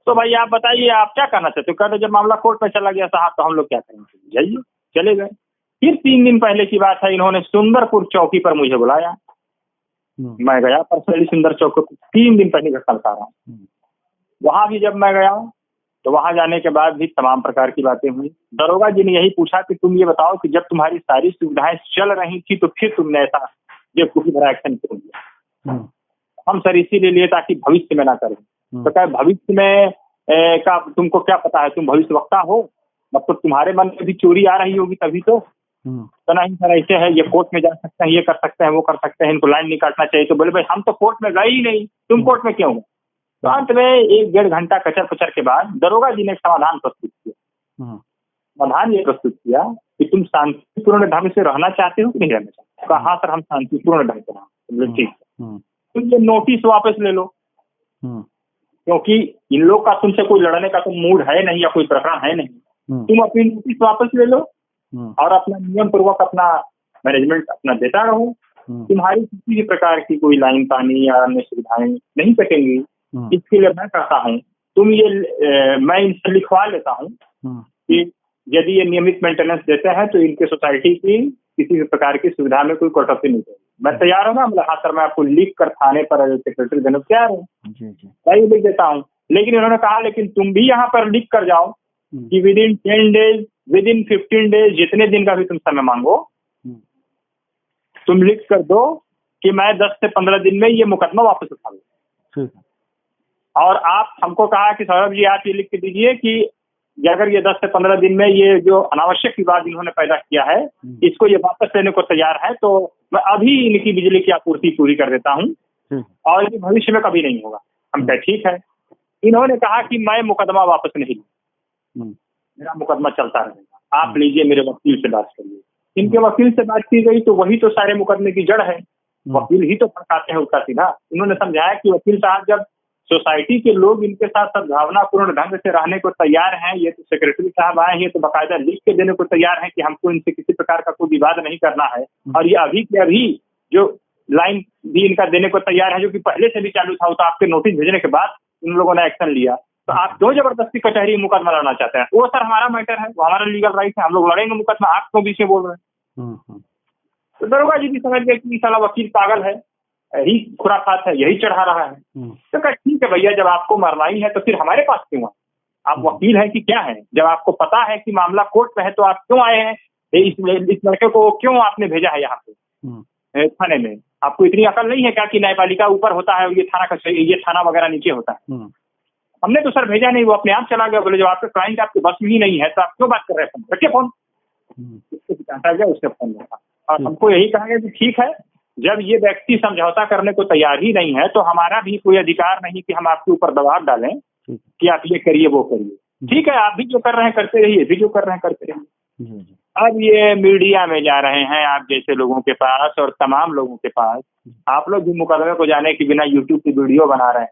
[SPEAKER 7] तो भाई आप बताइए आप क्या करना चाहते हो? कहते जब मामला कोर्ट में चला गया साहब तो हम लोग क्या करेंगे? जाइए, चले गए। फिर 3 दिन पहले की बात है, इन्होंने सुंदरपुर चौकी पर मुझे बुलाया। मैं गया पर्सनली सुंदर चौक को, 3 दिन पहले घटना बता रहा हूँ। वहां भी जब मैं गया तो वहां जाने के बाद भी तमाम प्रकार की बातें हुई। दरोगा जी ने यही पूछा कि तुम ये बताओ कि जब तुम्हारी सारी सुविधाएं चल रही थी तो फिर तुमने ऐसा बेवकूफी भरा एक्शन क्यों लिया? हम सर इसीलिए लिए ताकि भविष्य में ना करें। तो क्या भविष्य में का तुमको क्या पता है? तुम भविष्य वक्ता हो, मतलब तुम्हारे मन में भी चोरी आ रही होगी तभी तो नहीं सर ऐसे है, ये कोर्ट में जा सकते हैं, ये कर सकते हैं, वो कर सकते हैं, इनको लाइन नहीं काटना चाहिए। तो बोले भाई हम तो कोर्ट में गए ही नहीं, तुम कोर्ट में क्यों गए? तो अंत में 1-1.5 घंटा कचर पचर के बाद दरोगा जी ने एक समाधान प्रस्तुत किया। समाधान ये प्रस्तुत किया कि तुम शांतिपूर्ण ढंग से रहना चाहते हो कि नहीं रहना चाहते? कहा हाँ सर हम शांतिपूर्ण ढंग से रहना। ठीक है, तुम ये नोटिस वापस ले लो, क्योंकि इन लोग का तुमसे कोई लड़ने का तो मूड है नहीं या कोई प्रकरण है नहीं। तुम अपनी नोटिस वापस ले लो और अपना नियम पूर्वक अपना मैनेजमेंट अपना देता रहो। तुम्हारी किसी भी प्रकार की कोई लाइन पानी या अन्य सुविधाएं नहीं कटेंगी। इसके लिए मैं कहता हूँ तुम ये मैं इनसे लिखवा लेता हूँ कि यदि ये नियमित मेंटेनेंस देते हैं तो इनके सोसाइटी की किसी भी प्रकार की सुविधा में कोई कटौती नहीं होगी। मैं तैयार हूँ ना, मतलब हाँ सर मैं आपको लिख कर थाने पर सेक्रेटरी देने को तैयार हूँ, मैं लिख देता हूँ। लेकिन इन्होंने कहा लेकिन तुम भी यहाँ पर लिख कर जाओ कि विदिन 10 डेज, विदिन 15 डेज, जितने दिन का भी तुम समय मांगो तुम लिख कर दो कि मैं 10 से 15 दिन में ये मुकदमा वापस उठा लूँ। और आप हमको कहा कि सौरभ जी आप ये लिख के दीजिए कि अगर ये 10 से 15 दिन में ये जो अनावश्यक विवाद इन्होंने पैदा किया है इसको ये वापस लेने को तैयार है तो मैं अभी इनकी बिजली की आपूर्ति पूरी कर देता हूँ और ये भविष्य में कभी नहीं होगा। हम कहे ठीक है। इन्होंने कहा कि मैं मुकदमा वापस नहीं लूँ, मेरा मुकदमा चलता रहेगा, आप लीजिए मेरे वकील से बात करिए। इनके वकील से बात की गई तो वही तो सारे मुकदमे की जड़ है, वकील ही तो फंसाते हैं उल्टा सीधा। इन्होंने समझाया कि वकील साहब जब सोसाइटी के लोग इनके साथ सद्भावनापूर्ण ढंग से रहने को तैयार हैं, ये तो सेक्रेटरी साहब आए हैं तो बाकायदा लिख के देने को तैयार हैं कि हमको इनसे किसी प्रकार का कोई विवाद नहीं करना है और ये अभी के अभी जो लाइन भी इनका देने को तैयार है जो कि पहले से भी चालू था, तो आपके नोटिस भेजने के बाद इन लोगों ने एक्शन लिया। तो आप क्यों जबरदस्ती कचहरी मुकदमा लड़ना चाहते हैं? वो सर हमारा मैटर है, वो हमारा लीगल राइट है, हम लोग लड़ेंगे मुकदमा, आप क्यों बीच में बोल रहे हैं? तो दरोगा जी भी समझ गए कि साला वकील पागल है, यही खुराफात है, यही चढ़ा रहा है। तो कहा ठीक है भैया जब आपको मरना ही है तो फिर हमारे पास क्यों आए? आप वकील हैं कि क्या है? जब आपको पता है कि मामला कोर्ट में है तो आप क्यों आए हैं? इस लड़के को क्यों आपने भेजा है यहाँ पे थाने में? आपको इतनी अकल नहीं है क्या कि न्यायपालिका ऊपर होता है ये थाना वगैरह नीचे होता है? हमने तो सर भेजा नहीं, वो अपने आप चला गया। बोले जब आपके क्लाइंट आपके बस में ही नहीं है तो आप क्यों बात कर रहे हैं? रखिए फोन। उसने फोन रखा और हमको यही कहा गया कि ठीक है जब ये व्यक्ति समझौता करने को तैयार ही नहीं है तो हमारा भी कोई अधिकार नहीं कि हम आपके ऊपर दबाव डालें कि आप ये करिए वो करिए। ठीक है आप भी जो कर रहे हैं करते रहिए, भी जो कर रहे हैं करते रहिए। अब ये मीडिया में जा रहे हैं आप जैसे लोगों के पास और तमाम लोगों के पास, आप लोग भी मुकदमे को जाने के बिना यूट्यूब की वीडियो बना रहे हैं,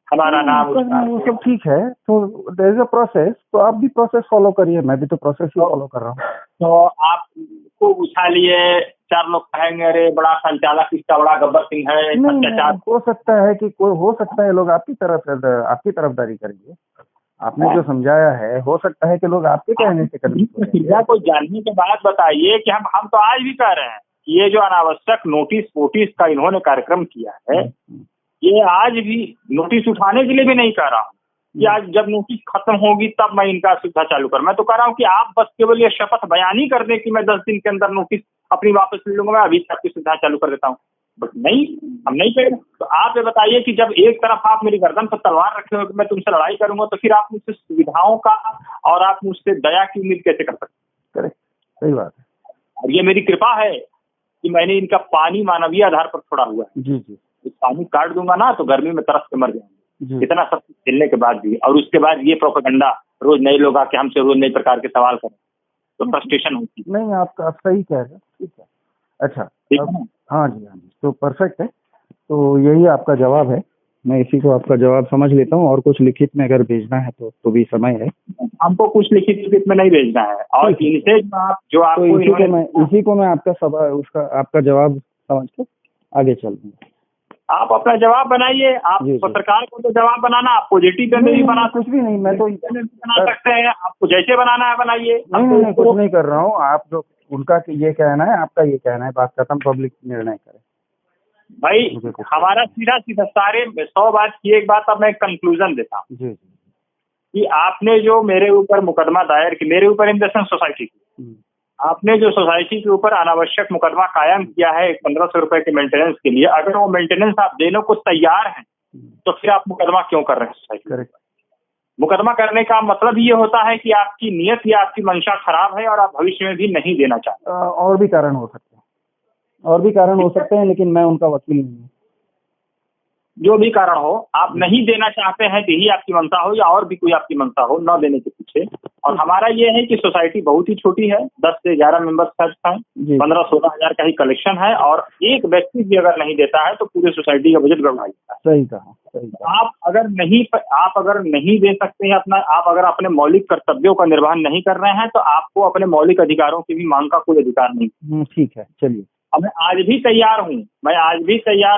[SPEAKER 7] हमारा नाम
[SPEAKER 6] वो सब ठीक है। तो देयर इज अ प्रोसेस, तो आप भी प्रोसेस फॉलो करिए, मैं भी तो प्रोसेस ही फॉलो कर रहा हूँ।
[SPEAKER 7] तो आपको उछालिए, 4 लोग कहेंगे अरे बड़ा संचालक इसका बड़ा गब्बर सिंह है, अत्याचार।
[SPEAKER 6] हो सकता है कि कोई हो सकता है लोग आपकी तरफदारी करेंगे, आपने जो समझाया है हो सकता है कि लोग आपके कहने से करेंगे।
[SPEAKER 7] कोई जानने के बाद बताइए कि हम तो आज भी कह रहे हैं कि ये जो अनावश्यक नोटिस का इन्होंने कार्यक्रम किया है ये आज भी नोटिस उठाने के लिए भी नहीं कह रहा हूँ कि आज जब नोटिस खत्म होगी तब मैं इनका सुविधा चालू करूँ। मैं तो कह रहा हूँ कि आप बस केवल ये शपथ बयानी कर दें कि मैं 10 दिन के अंदर नोटिस अपनी वापस ले लूंगा, मैं अभी आपकी सुविधा चालू कर देता हूँ। बट नहीं, हम नहीं करेंगे। तो आप ये बताइए कि जब एक तरफ आप मेरी गर्दन पर तलवार रखे हो कि मैं तुमसे लड़ाई करूंगा तो फिर आप मुझसे सुविधाओं का और आप मुझसे दया की उम्मीद कैसे कर सकते?
[SPEAKER 6] करेक्ट, सही बात है।
[SPEAKER 7] और ये मेरी कृपा है कि मैंने इनका पानी मानवीय आधार पर छोड़ा हुआ है।
[SPEAKER 6] जी जी।
[SPEAKER 7] पानी काट दूंगा ना तो गर्मी में तरस के मर जाएंगे, इतना सब झेलने के बाद भी। और उसके बाद ये प्रोपेगेंडा रोज नए लोग आके हमसे रोज नए प्रकार के सवाल करें तो फ्रस्ट्रेशन होती है।
[SPEAKER 6] नहीं आप सही कह रहे हैं, ठीक है। अच्छा हाँ जी, तो परफेक्ट है। तो यही आपका जवाब है मैं इसी को आपका जवाब समझ लेता हूँ, और कुछ लिखित में अगर भेजना है तो भी समय है।
[SPEAKER 7] हमको कुछ लिखित में नहीं भेजना है, और इनसे जो
[SPEAKER 6] तो
[SPEAKER 7] आपको
[SPEAKER 6] इसी को मैं आपका उसका आपका जवाब समझ के आगे चल दूंगा।
[SPEAKER 7] आप अपना जवाब बनाइए। आप
[SPEAKER 6] जी।
[SPEAKER 7] पत्रकार को तो जवाब बनाना, आप पॉजिटिव में नहीं बना
[SPEAKER 6] कुछ भी नहीं, मैं तो
[SPEAKER 7] बना सकते हैं, आपको जैसे बनाना है बनाइए।
[SPEAKER 6] नहीं कुछ नहीं कर रहा हूँ। आप जो उनका ये कहना है, आपका ये कहना है, बात खत्म, पब्लिक निर्णय करे
[SPEAKER 7] भाई। हमारा सीधा सारे 100 बात की एक बात, अब मैं कंक्लूजन देता हूँ
[SPEAKER 6] जी
[SPEAKER 7] कि आपने जो मेरे ऊपर मुकदमा दायर की, मेरे ऊपर इन द सेंस सोसाइटी की, आपने जो सोसाइटी के ऊपर अनावश्यक मुकदमा कायम किया है 1500 रुपए के मेंटेनेंस के लिए, अगर वो मेंटेनेंस आप देने को तैयार हैं तो फिर आप मुकदमा क्यों कर रहे हैं सोसाइटी?
[SPEAKER 6] करेक्ट।
[SPEAKER 7] मुकदमा करने का मतलब ये होता है कि आपकी नीयत या आपकी मंशा खराब है और आप भविष्य में भी नहीं देना चाहते।
[SPEAKER 6] और भी कारण हो सकते हैं, लेकिन मैं उनका वकील नहीं हूँ।
[SPEAKER 7] जो भी कारण हो, आप नहीं देना चाहते हैं, यही आपकी मंशा हो या और भी कोई आपकी मंशा हो, न देने के पीछे। और हमारा ये है कि सोसाइटी बहुत ही छोटी है, 10 से 11 मेंबर्स हैं, 15-16 हजार का ही कलेक्शन है, और एक व्यक्ति भी अगर नहीं देता है तो पूरे सोसाइटी का बजट गड़बड़ा जाता है।
[SPEAKER 6] सही कहा।
[SPEAKER 7] आप अगर नहीं दे सकते हैं अपना, आप अगर अपने मौलिक कर्तव्यों का निर्वहन नहीं कर रहे हैं, तो आपको अपने मौलिक अधिकारों की भी मांग का कोई अधिकार नहीं।
[SPEAKER 6] ठीक है, चलिए।
[SPEAKER 7] मैं आज भी तैयार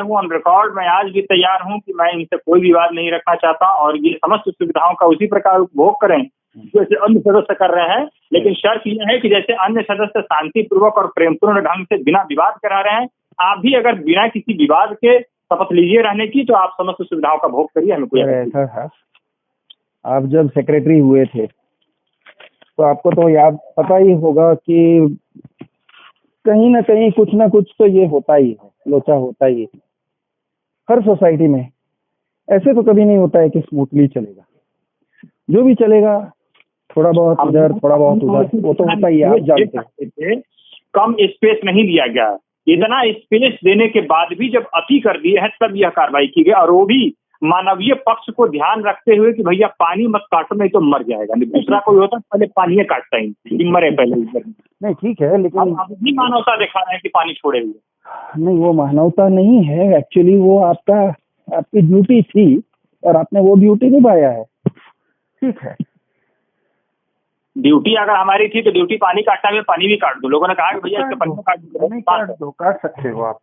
[SPEAKER 7] हूँ ऑन रिकॉर्ड, मैं आज भी तैयार हूँ कि मैं इनसे कोई विवाद नहीं रखना चाहता, और ये समस्त सुविधाओं का उसी प्रकार उपभोग करें जैसे अन्य सदस्य कर रहे हैं। लेकिन शर्त यह है कि जैसे अन्य सदस्य शांतिपूर्वक और प्रेमपूर्ण ढंग से बिना विवाद करा रहे हैं, आप भी अगर बिना किसी विवाद के शपथ लीजिए रहने की, तो आप समस्त सुविधाओं का भोग करिए, हमें कोई
[SPEAKER 6] ऐसा है। आप जब सेक्रेटरी हुए थे तो आपको तो याद पता ही होगा कि कहीं ना कहीं कुछ ना कुछ तो ये होता ही है, लोचा होता ही है हर सोसाइटी में। ऐसे तो कभी नहीं होता है कि स्मूथली चलेगा। जो भी चलेगा, थोड़ा बहुत इधर थोड़ा बहुत उधर, वो तो होता ही है, आप जानते हैं।
[SPEAKER 7] कम स्पेस नहीं दिया गया, इतना स्पेस देने के बाद भी जब अति कर दिए है तब यह कार्रवाई की गई, और वो भी मानवीय पक्ष को ध्यान रखते हुए कि भैया पानी मत काटो नहीं तो मर जाएगा। दूसरा कोई होता पहले पानी काटता ही मरे पहले।
[SPEAKER 6] नहीं ठीक है, लेकिन
[SPEAKER 7] आप भी मानवता दिखा रहे हैं कि पानी छोड़े हुए।
[SPEAKER 6] नहीं, वो मानवता नहीं है एक्चुअली, वो आपकी ड्यूटी थी और आपने वो ड्यूटी निभाया है। ठीक है,
[SPEAKER 7] ड्यूटी अगर हमारी थी तो ड्यूटी पानी काटना में पानी भी काट दो। लोगों ने कहा कि भैया इसके पानी
[SPEAKER 6] काट सकते हो आप,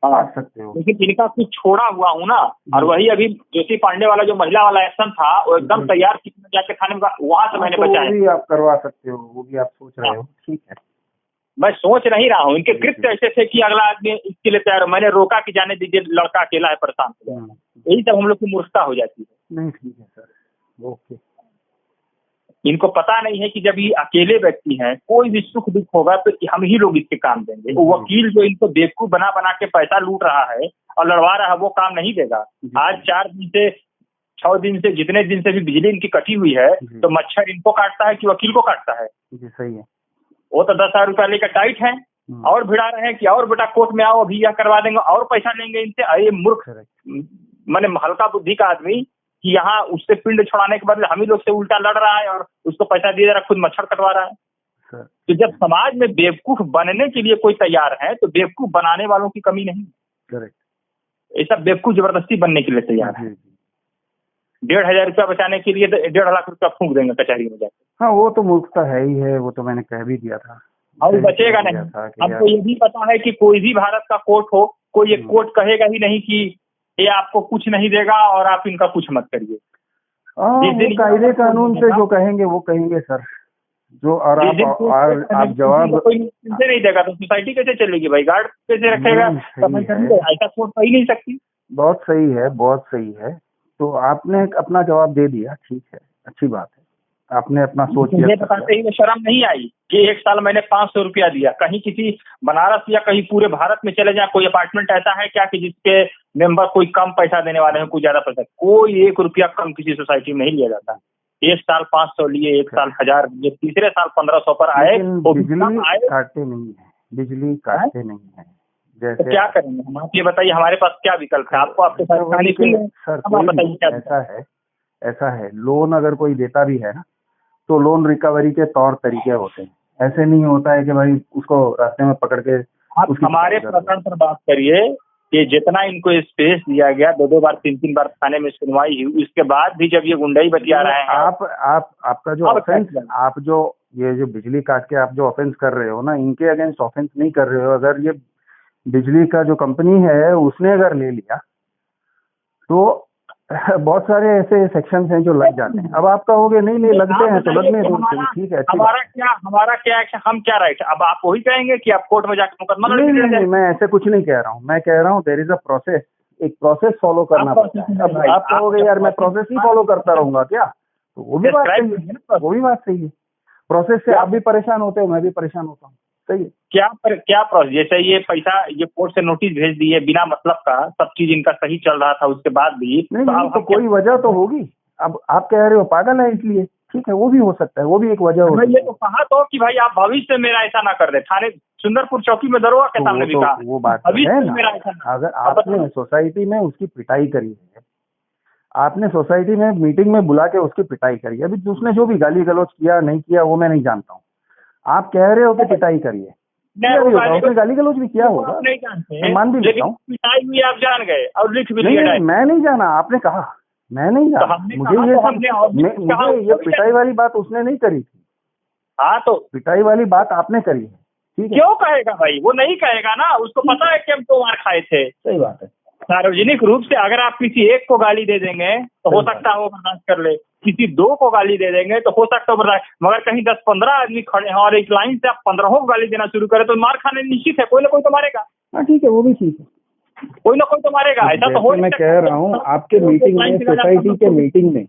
[SPEAKER 6] काट सकते हो,
[SPEAKER 7] लेकिन इनका कुछ छोड़ा हुआ हूँ ना। और वही अभी जोशी पांडे वाला जो महिला वाला एक्शन था, वो एकदम तैयार जाके थाने में, वहां से मैंने बचाया।
[SPEAKER 6] वो भी आप करवा सकते हो, वो भी आप सोच रहे हो। ठीक है,
[SPEAKER 7] मैं सोच नहीं रहा हूँ, इनके कृत्य ऐसे थे कि अगला आदमी इसके लिए तैयार। मैंने रोका कि जाने दीजिए, लड़का अकेला है, परेशान, यही सब हम लोग की मूर्खता हो जाती है।
[SPEAKER 6] नहीं ठीक है सर, ओके।
[SPEAKER 7] इनको पता नहीं है कि जब ये अकेले व्यक्ति हैं, कोई भी सुख दुख होगा तो हम ही लोग इसके काम देंगे। वो वकील जो इनको बेवकूफ बना बना के पैसा लूट रहा है और लड़वा रहा है, वो काम नहीं देगा। आज 4 दिन से 6 दिन से जितने दिन से भी बिजली इनकी कटी हुई है, तो मच्छर इनको काटता है कि वकील को काटता है?
[SPEAKER 6] जी सही है।
[SPEAKER 7] वो तो 10,000 रुपया लेकर टाइट है और भिड़ा रहे हैं कि और बेटा कोर्ट में आओ, अभी यह करवा देंगे, और पैसा लेंगे इनसे। अरे मूर्ख, मैंने हल्का बुद्धि का आदमी कि यहाँ उससे पिंड छुड़ाने के बदले हम ही लोग से उल्टा लड़ रहा है और उसको पैसा दिए जा रहा है, खुद मच्छर कटवा रहा है। तो जब समाज में बेवकूफ बनने के लिए कोई तैयार है तो बेवकूफ बनाने वालों की कमी नहीं। करेक्ट। ऐसा बेवकूफ जबरदस्ती बनने के लिए तैयार है। 1,500 रुपया बचाने के लिए 1.5 लाख रुपया फूंक देंगे कचहरी में जाकर।
[SPEAKER 6] हाँ, वो तो मूर्खता है ही है, वो तो मैंने कह भी दिया था।
[SPEAKER 7] और बचेगा नहीं। हमको ये भी पता है कि कोई भी भारत का कोर्ट हो, कोई एक कोर्ट कहेगा ही नहीं कि ये आपको कुछ नहीं देगा और आप इनका कुछ मत करिए।
[SPEAKER 6] कायदे कानून से जो कहेंगे वो कहेंगे सर, जो और आप जवाब
[SPEAKER 7] कोई नहीं देगा तो सोसाइटी कैसे चलेगी भाई? गार्ड कैसे रखेगा? ऐसा कोर्ट हो ही नहीं सकती।
[SPEAKER 6] बहुत सही है, बहुत सही है। तो आपने अपना जवाब दे दिया, ठीक है, अच्छी बात है, आपने अपना सोच लिया।
[SPEAKER 7] बताते ही शर्म नहीं आई कि 1 साल मैंने 500 रुपया दिया। कहीं किसी बनारस या कहीं पूरे भारत में चले जाए, कोई अपार्टमेंट ऐसा है क्या कि जिसके मेंबर कोई कम पैसा देने वाले हैं, कोई ज्यादा पैसा? कोई 1 रुपया कम किसी सोसाइटी में नहीं लिया जाता। 1 साल 500 लिए, 1 साल 1000 लिए, तीसरे साल 1500 पर आए।
[SPEAKER 6] बिजली काटते नहीं है, बिजली काटते नहीं है। जैसे
[SPEAKER 7] तो क्या करेंगे हम? आप ये बताइए, हमारे पास क्या विकल्प है? आपको आपके साथ कहानी सुन
[SPEAKER 6] सर, ऐसा है, लोन अगर कोई देता भी है ना, तो लोन रिकवरी के तौर तरीके होते हैं। ऐसे नहीं होता है कि भाई उसको रास्ते में पकड़ के
[SPEAKER 7] आप हमारे प्रकरण पर बात करिए कि जितना इनको स्पेस दिया गया, 2 बार 3 बार थाने में सुनवाई हुई, उसके बाद भी जब ये गुंडाई बतिया रहे हैं।
[SPEAKER 6] आपका जो ऑफेंस, आप जो ये जो बिजली काट के आप जो ऑफेंस कर रहे हो ना, इनके अगेंस्ट ऑफेंस नहीं कर रहे हो। अगर ये बिजली का जो कंपनी है उसने अगर ले लिया तो बहुत सारे ऐसे सेक्शंस हैं जो लग जाते हैं। अब आप कहोगे नहीं लगते हैं तो लगने दो, ठीक है।
[SPEAKER 7] हमारा क्या एक्शन, हम क्या राइट, अब आप वही कहेंगे कि आप कोर्ट में जाकर मुकदमा लड़ेंगे?
[SPEAKER 6] नहीं, मैं ऐसे कुछ नहीं कह रहा हूँ। मैं कह रहा हूँ देयर इज अ प्रोसेस, एक प्रोसेस फॉलो करना पड़ता है। अब आप कहोगे यार मैं प्रोसेस ही फॉलो करता रहूंगा क्या, तो वो भी बात सही है, वो भी बात सही है। प्रोसेस से आप भी परेशान होते हो, मैं भी परेशान होता हूँ, सही है।
[SPEAKER 7] क्या प्रोसेस, जैसे ये पैसा, ये कोर्ट से नोटिस भेज दिए बिना मतलब का, सब चीज इनका सही चल रहा था, उसके बाद भी
[SPEAKER 6] नहीं तो कोई वजह तो होगी। अब आप कह रहे हो पागल है इसलिए, ठीक है, वो भी हो सकता है, वो भी एक वजह हो सकती है।
[SPEAKER 7] ये तो कहा तो कि भाई आप भविष्य में मेरा ऐसा ना कर दे, थाने सुंदरपुर चौकी में दरोगा के सामने भी कहा,
[SPEAKER 6] वो बात है ना। अगर आपने सोसाइटी में उसकी पिटाई करी है, आपने सोसाइटी में मीटिंग में बुला के उसकी पिटाई करी, अभी उसने जो भी गाली गलौज किया नहीं किया वो मैं नहीं जानता हूँ। आप कह रहे हो कि पिटाई करी है, उसने गाली गलौज भी किया होगा,
[SPEAKER 7] नहीं जानते,
[SPEAKER 6] मान भी लेता हूँ।
[SPEAKER 7] पिटाई हुई आप जान गए और लिख भी
[SPEAKER 6] नहीं,
[SPEAKER 7] लिया।
[SPEAKER 6] मैं नहीं जाना, आपने कहा, मैं नहीं जाना। मुझे ये पिटाई वाली बात उसने नहीं करी थी।
[SPEAKER 7] हाँ तो
[SPEAKER 6] पिटाई वाली बात आपने करी है, ठीक है।
[SPEAKER 7] क्यों कहेगा भाई, वो नहीं कहेगा ना, उसको पता है कि हम 2 मार खाए थे।
[SPEAKER 6] सही बात है।
[SPEAKER 7] सार्वजनिक रूप से अगर आप किसी एक को गाली दे देंगे तो हो सकता है वो बर्दाश्त कर ले, किसी 2 को गाली दे देंगे तो हो सकता है बर्दाश्त, मगर कहीं 10-15 आदमी खड़े हैं और एक लाइन से आप 15 को गाली देना शुरू करें तो मार खाने निश्चित है, कोई ना कोई तो मारेगा।
[SPEAKER 6] हाँ ठीक है, वो भी ठीक है,
[SPEAKER 7] कोई ना कोई तो मारेगा। ऐसा तो हो,
[SPEAKER 6] मैं कह रहा हूँ आपके मीटिंग में, सोसाइटी के मीटिंग में,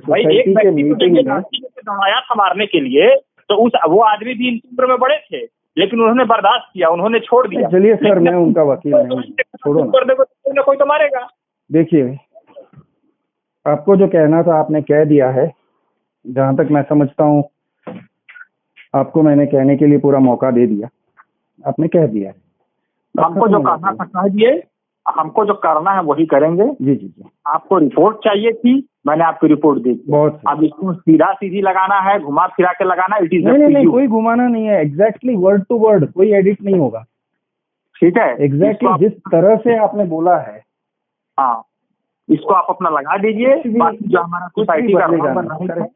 [SPEAKER 7] भाई एक व्यक्ति को दौड़ाया था मारने के लिए, तो वो आदमी भी इन उम्र में बड़े थे, लेकिन उन्होंने बर्दाश्त किया, उन्होंने छोड़ दिया।
[SPEAKER 6] चलिए सर, मैं उनका वकील नहीं, छोड़ो ना।
[SPEAKER 7] कोई ना कोई तो मारेगा।
[SPEAKER 6] देखिए, आपको जो कहना था आपने कह दिया है। जहां तक मैं समझता हूँ आपको मैंने कहने के लिए पूरा मौका दे दिया, आपने कह दिया है।
[SPEAKER 7] हमको जो करना था कह दिए, हमको जो करना है वही करेंगे।
[SPEAKER 6] जी जी जी।
[SPEAKER 7] आपको रिपोर्ट चाहिए थी, मैंने आपको रिपोर्ट दी।
[SPEAKER 6] बहुत।
[SPEAKER 7] अब इसको सीधा सीधी लगाना है, घुमा फिरा के लगाना, इट इज
[SPEAKER 6] नहीं, कोई घुमाना नहीं है, एग्जैक्टली वर्ड टू वर्ड, कोई एडिट नहीं होगा,
[SPEAKER 7] ठीक है।
[SPEAKER 6] एग्जैक्टली जिस तरह से आपने बोला है,
[SPEAKER 7] हाँ, इसको आप अपना लगा दीजिए। बाकी जो हमारा सोसाइटी का रोल है,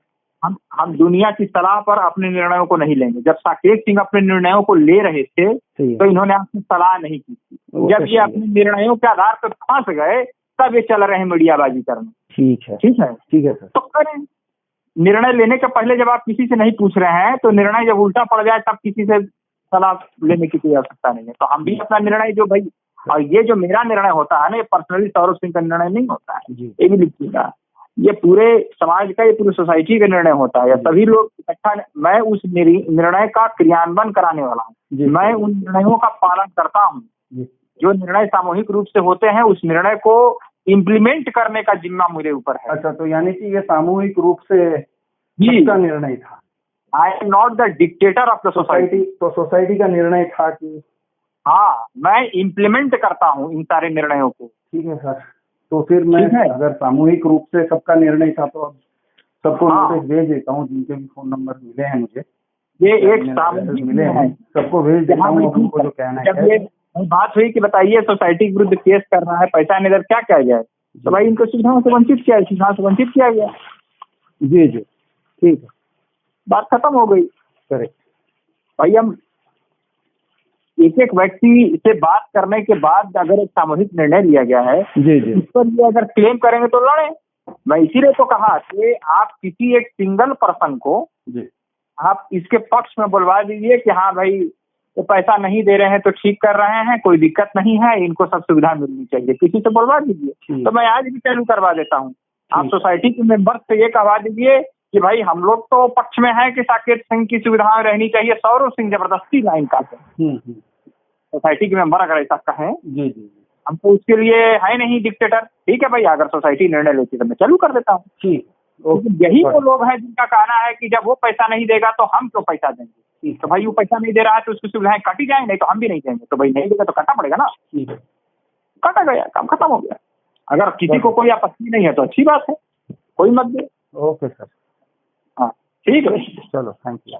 [SPEAKER 7] हम दुनिया की सलाह पर अपने निर्णयों को नहीं लेंगे। जब साकेत सिंह अपने निर्णयों को ले रहे थे तो इन्होंने आपकी सलाह नहीं की थी। जब ये अपने निर्णयों के आधार पर फंस गए तब ये चल रहे हैं मीडियाबाजी करने।
[SPEAKER 6] ठीक है सर।
[SPEAKER 7] तो करें। निर्णय लेने के पहले जब आप किसी से नहीं पूछ रहे हैं तो निर्णय जब उल्टा पड़ जाए तब किसी से सलाह लेने की कोई आवश्यकता नहीं है। तो हम भी अपना निर्णय जो भाई, और ये जो मेरा निर्णय होता है ना, ये पर्सनली सौरभ सिंह का निर्णय नहीं होता है, ये भी लिखिएगा। ये पूरे समाज का, ये पूरी सोसाइटी का निर्णय होता है। सभी लोग इकट्ठा, मैं उस निर्णय का क्रियान्वयन कराने वाला हूँ। मैं उन निर्णयों का पालन करता हूँ। जो निर्णय सामूहिक रूप से होते हैं उस निर्णय को इम्प्लीमेंट करने का जिम्मा मेरे ऊपर है।
[SPEAKER 6] अच्छा, तो यानी कि ये सामूहिक रूप से सबका निर्णय था।
[SPEAKER 7] I am not the dictator of the society.
[SPEAKER 6] तो सोसाइटी का निर्णय था कि
[SPEAKER 7] हाँ, मैं इम्प्लीमेंट करता हूँ इन सारे निर्णयों को।
[SPEAKER 6] ठीक है सर। तो फिर मैं अगर सामूहिक रूप से सबका निर्णय था तो अब सबको नोटिस भेज देता हूँ, जिनके भी फोन नंबर मिले हैं मुझे, ये एक सामूहिक मिले हैं, सबको भेज देता हूँ। उनको जो कहना है,
[SPEAKER 7] बात हुई कि बताइए सोसाइटी के विरुद्ध केस कर रहा है, पैसा नहीं दे, क्या किया जाए? तो भाई इनको सुविधाओं से वंचित किया, सुविधाओं से वंचित किया गया।
[SPEAKER 6] जी जी, ठीक है,
[SPEAKER 7] बात खत्म हो गई।
[SPEAKER 6] करेक्ट।
[SPEAKER 7] भाई हम एक एक व्यक्ति से बात करने के बाद अगर एक सामूहिक निर्णय लिया गया है,
[SPEAKER 6] जी जी,
[SPEAKER 7] इस पर ये अगर क्लेम करेंगे तो लड़े। मैं इसीलिए तो कहा कि आप किसी एक सिंगल पर्सन को
[SPEAKER 6] जी
[SPEAKER 7] आप इसके पक्ष में बुलवा दीजिए कि हाँ भाई तो पैसा नहीं दे रहे हैं तो ठीक कर रहे हैं, कोई दिक्कत नहीं है, इनको सब सुविधा मिलनी चाहिए, किसी से बुलवा दीजिए। तो मैं आज भी चालू करवा देता हूँ। आप सोसाइटी के मेंबर से ये कहवा दीजिए कि भाई हम लोग तो पक्ष में है कि साकेत सिंह की सुविधाएं रहनी चाहिए, सौरभ सिंह जबरदस्ती लाइन काटे। सोसाइटी के मेंबर अगर ऐसा कहें,
[SPEAKER 6] जी जी,
[SPEAKER 7] हम तो उसके लिए है नहीं डिक्टेटर। ठीक है भाई, अगर सोसाइटी निर्णय लेती है तो मैं चालू कर देता हूँ।
[SPEAKER 6] ठीक।
[SPEAKER 7] यही वो लोग हैं जिनका कहना है कि जब वो पैसा नहीं देगा तो हम क्यों पैसा देंगे। तो भाई वो पैसा नहीं दे रहा है तो उसकी सुविधाएं काटी जाए, नहीं तो हम भी नहीं देंगे। तो भाई नहीं देगा तो काटना पड़ेगा ना। काटा गया, काम खत्म हो गया। अगर किसी को कोई आपत्ति नहीं है तो अच्छी बात है, कोई मत दे।
[SPEAKER 6] Okay sir.
[SPEAKER 7] हाँ ठीक है,
[SPEAKER 6] चलो, थैंक यू।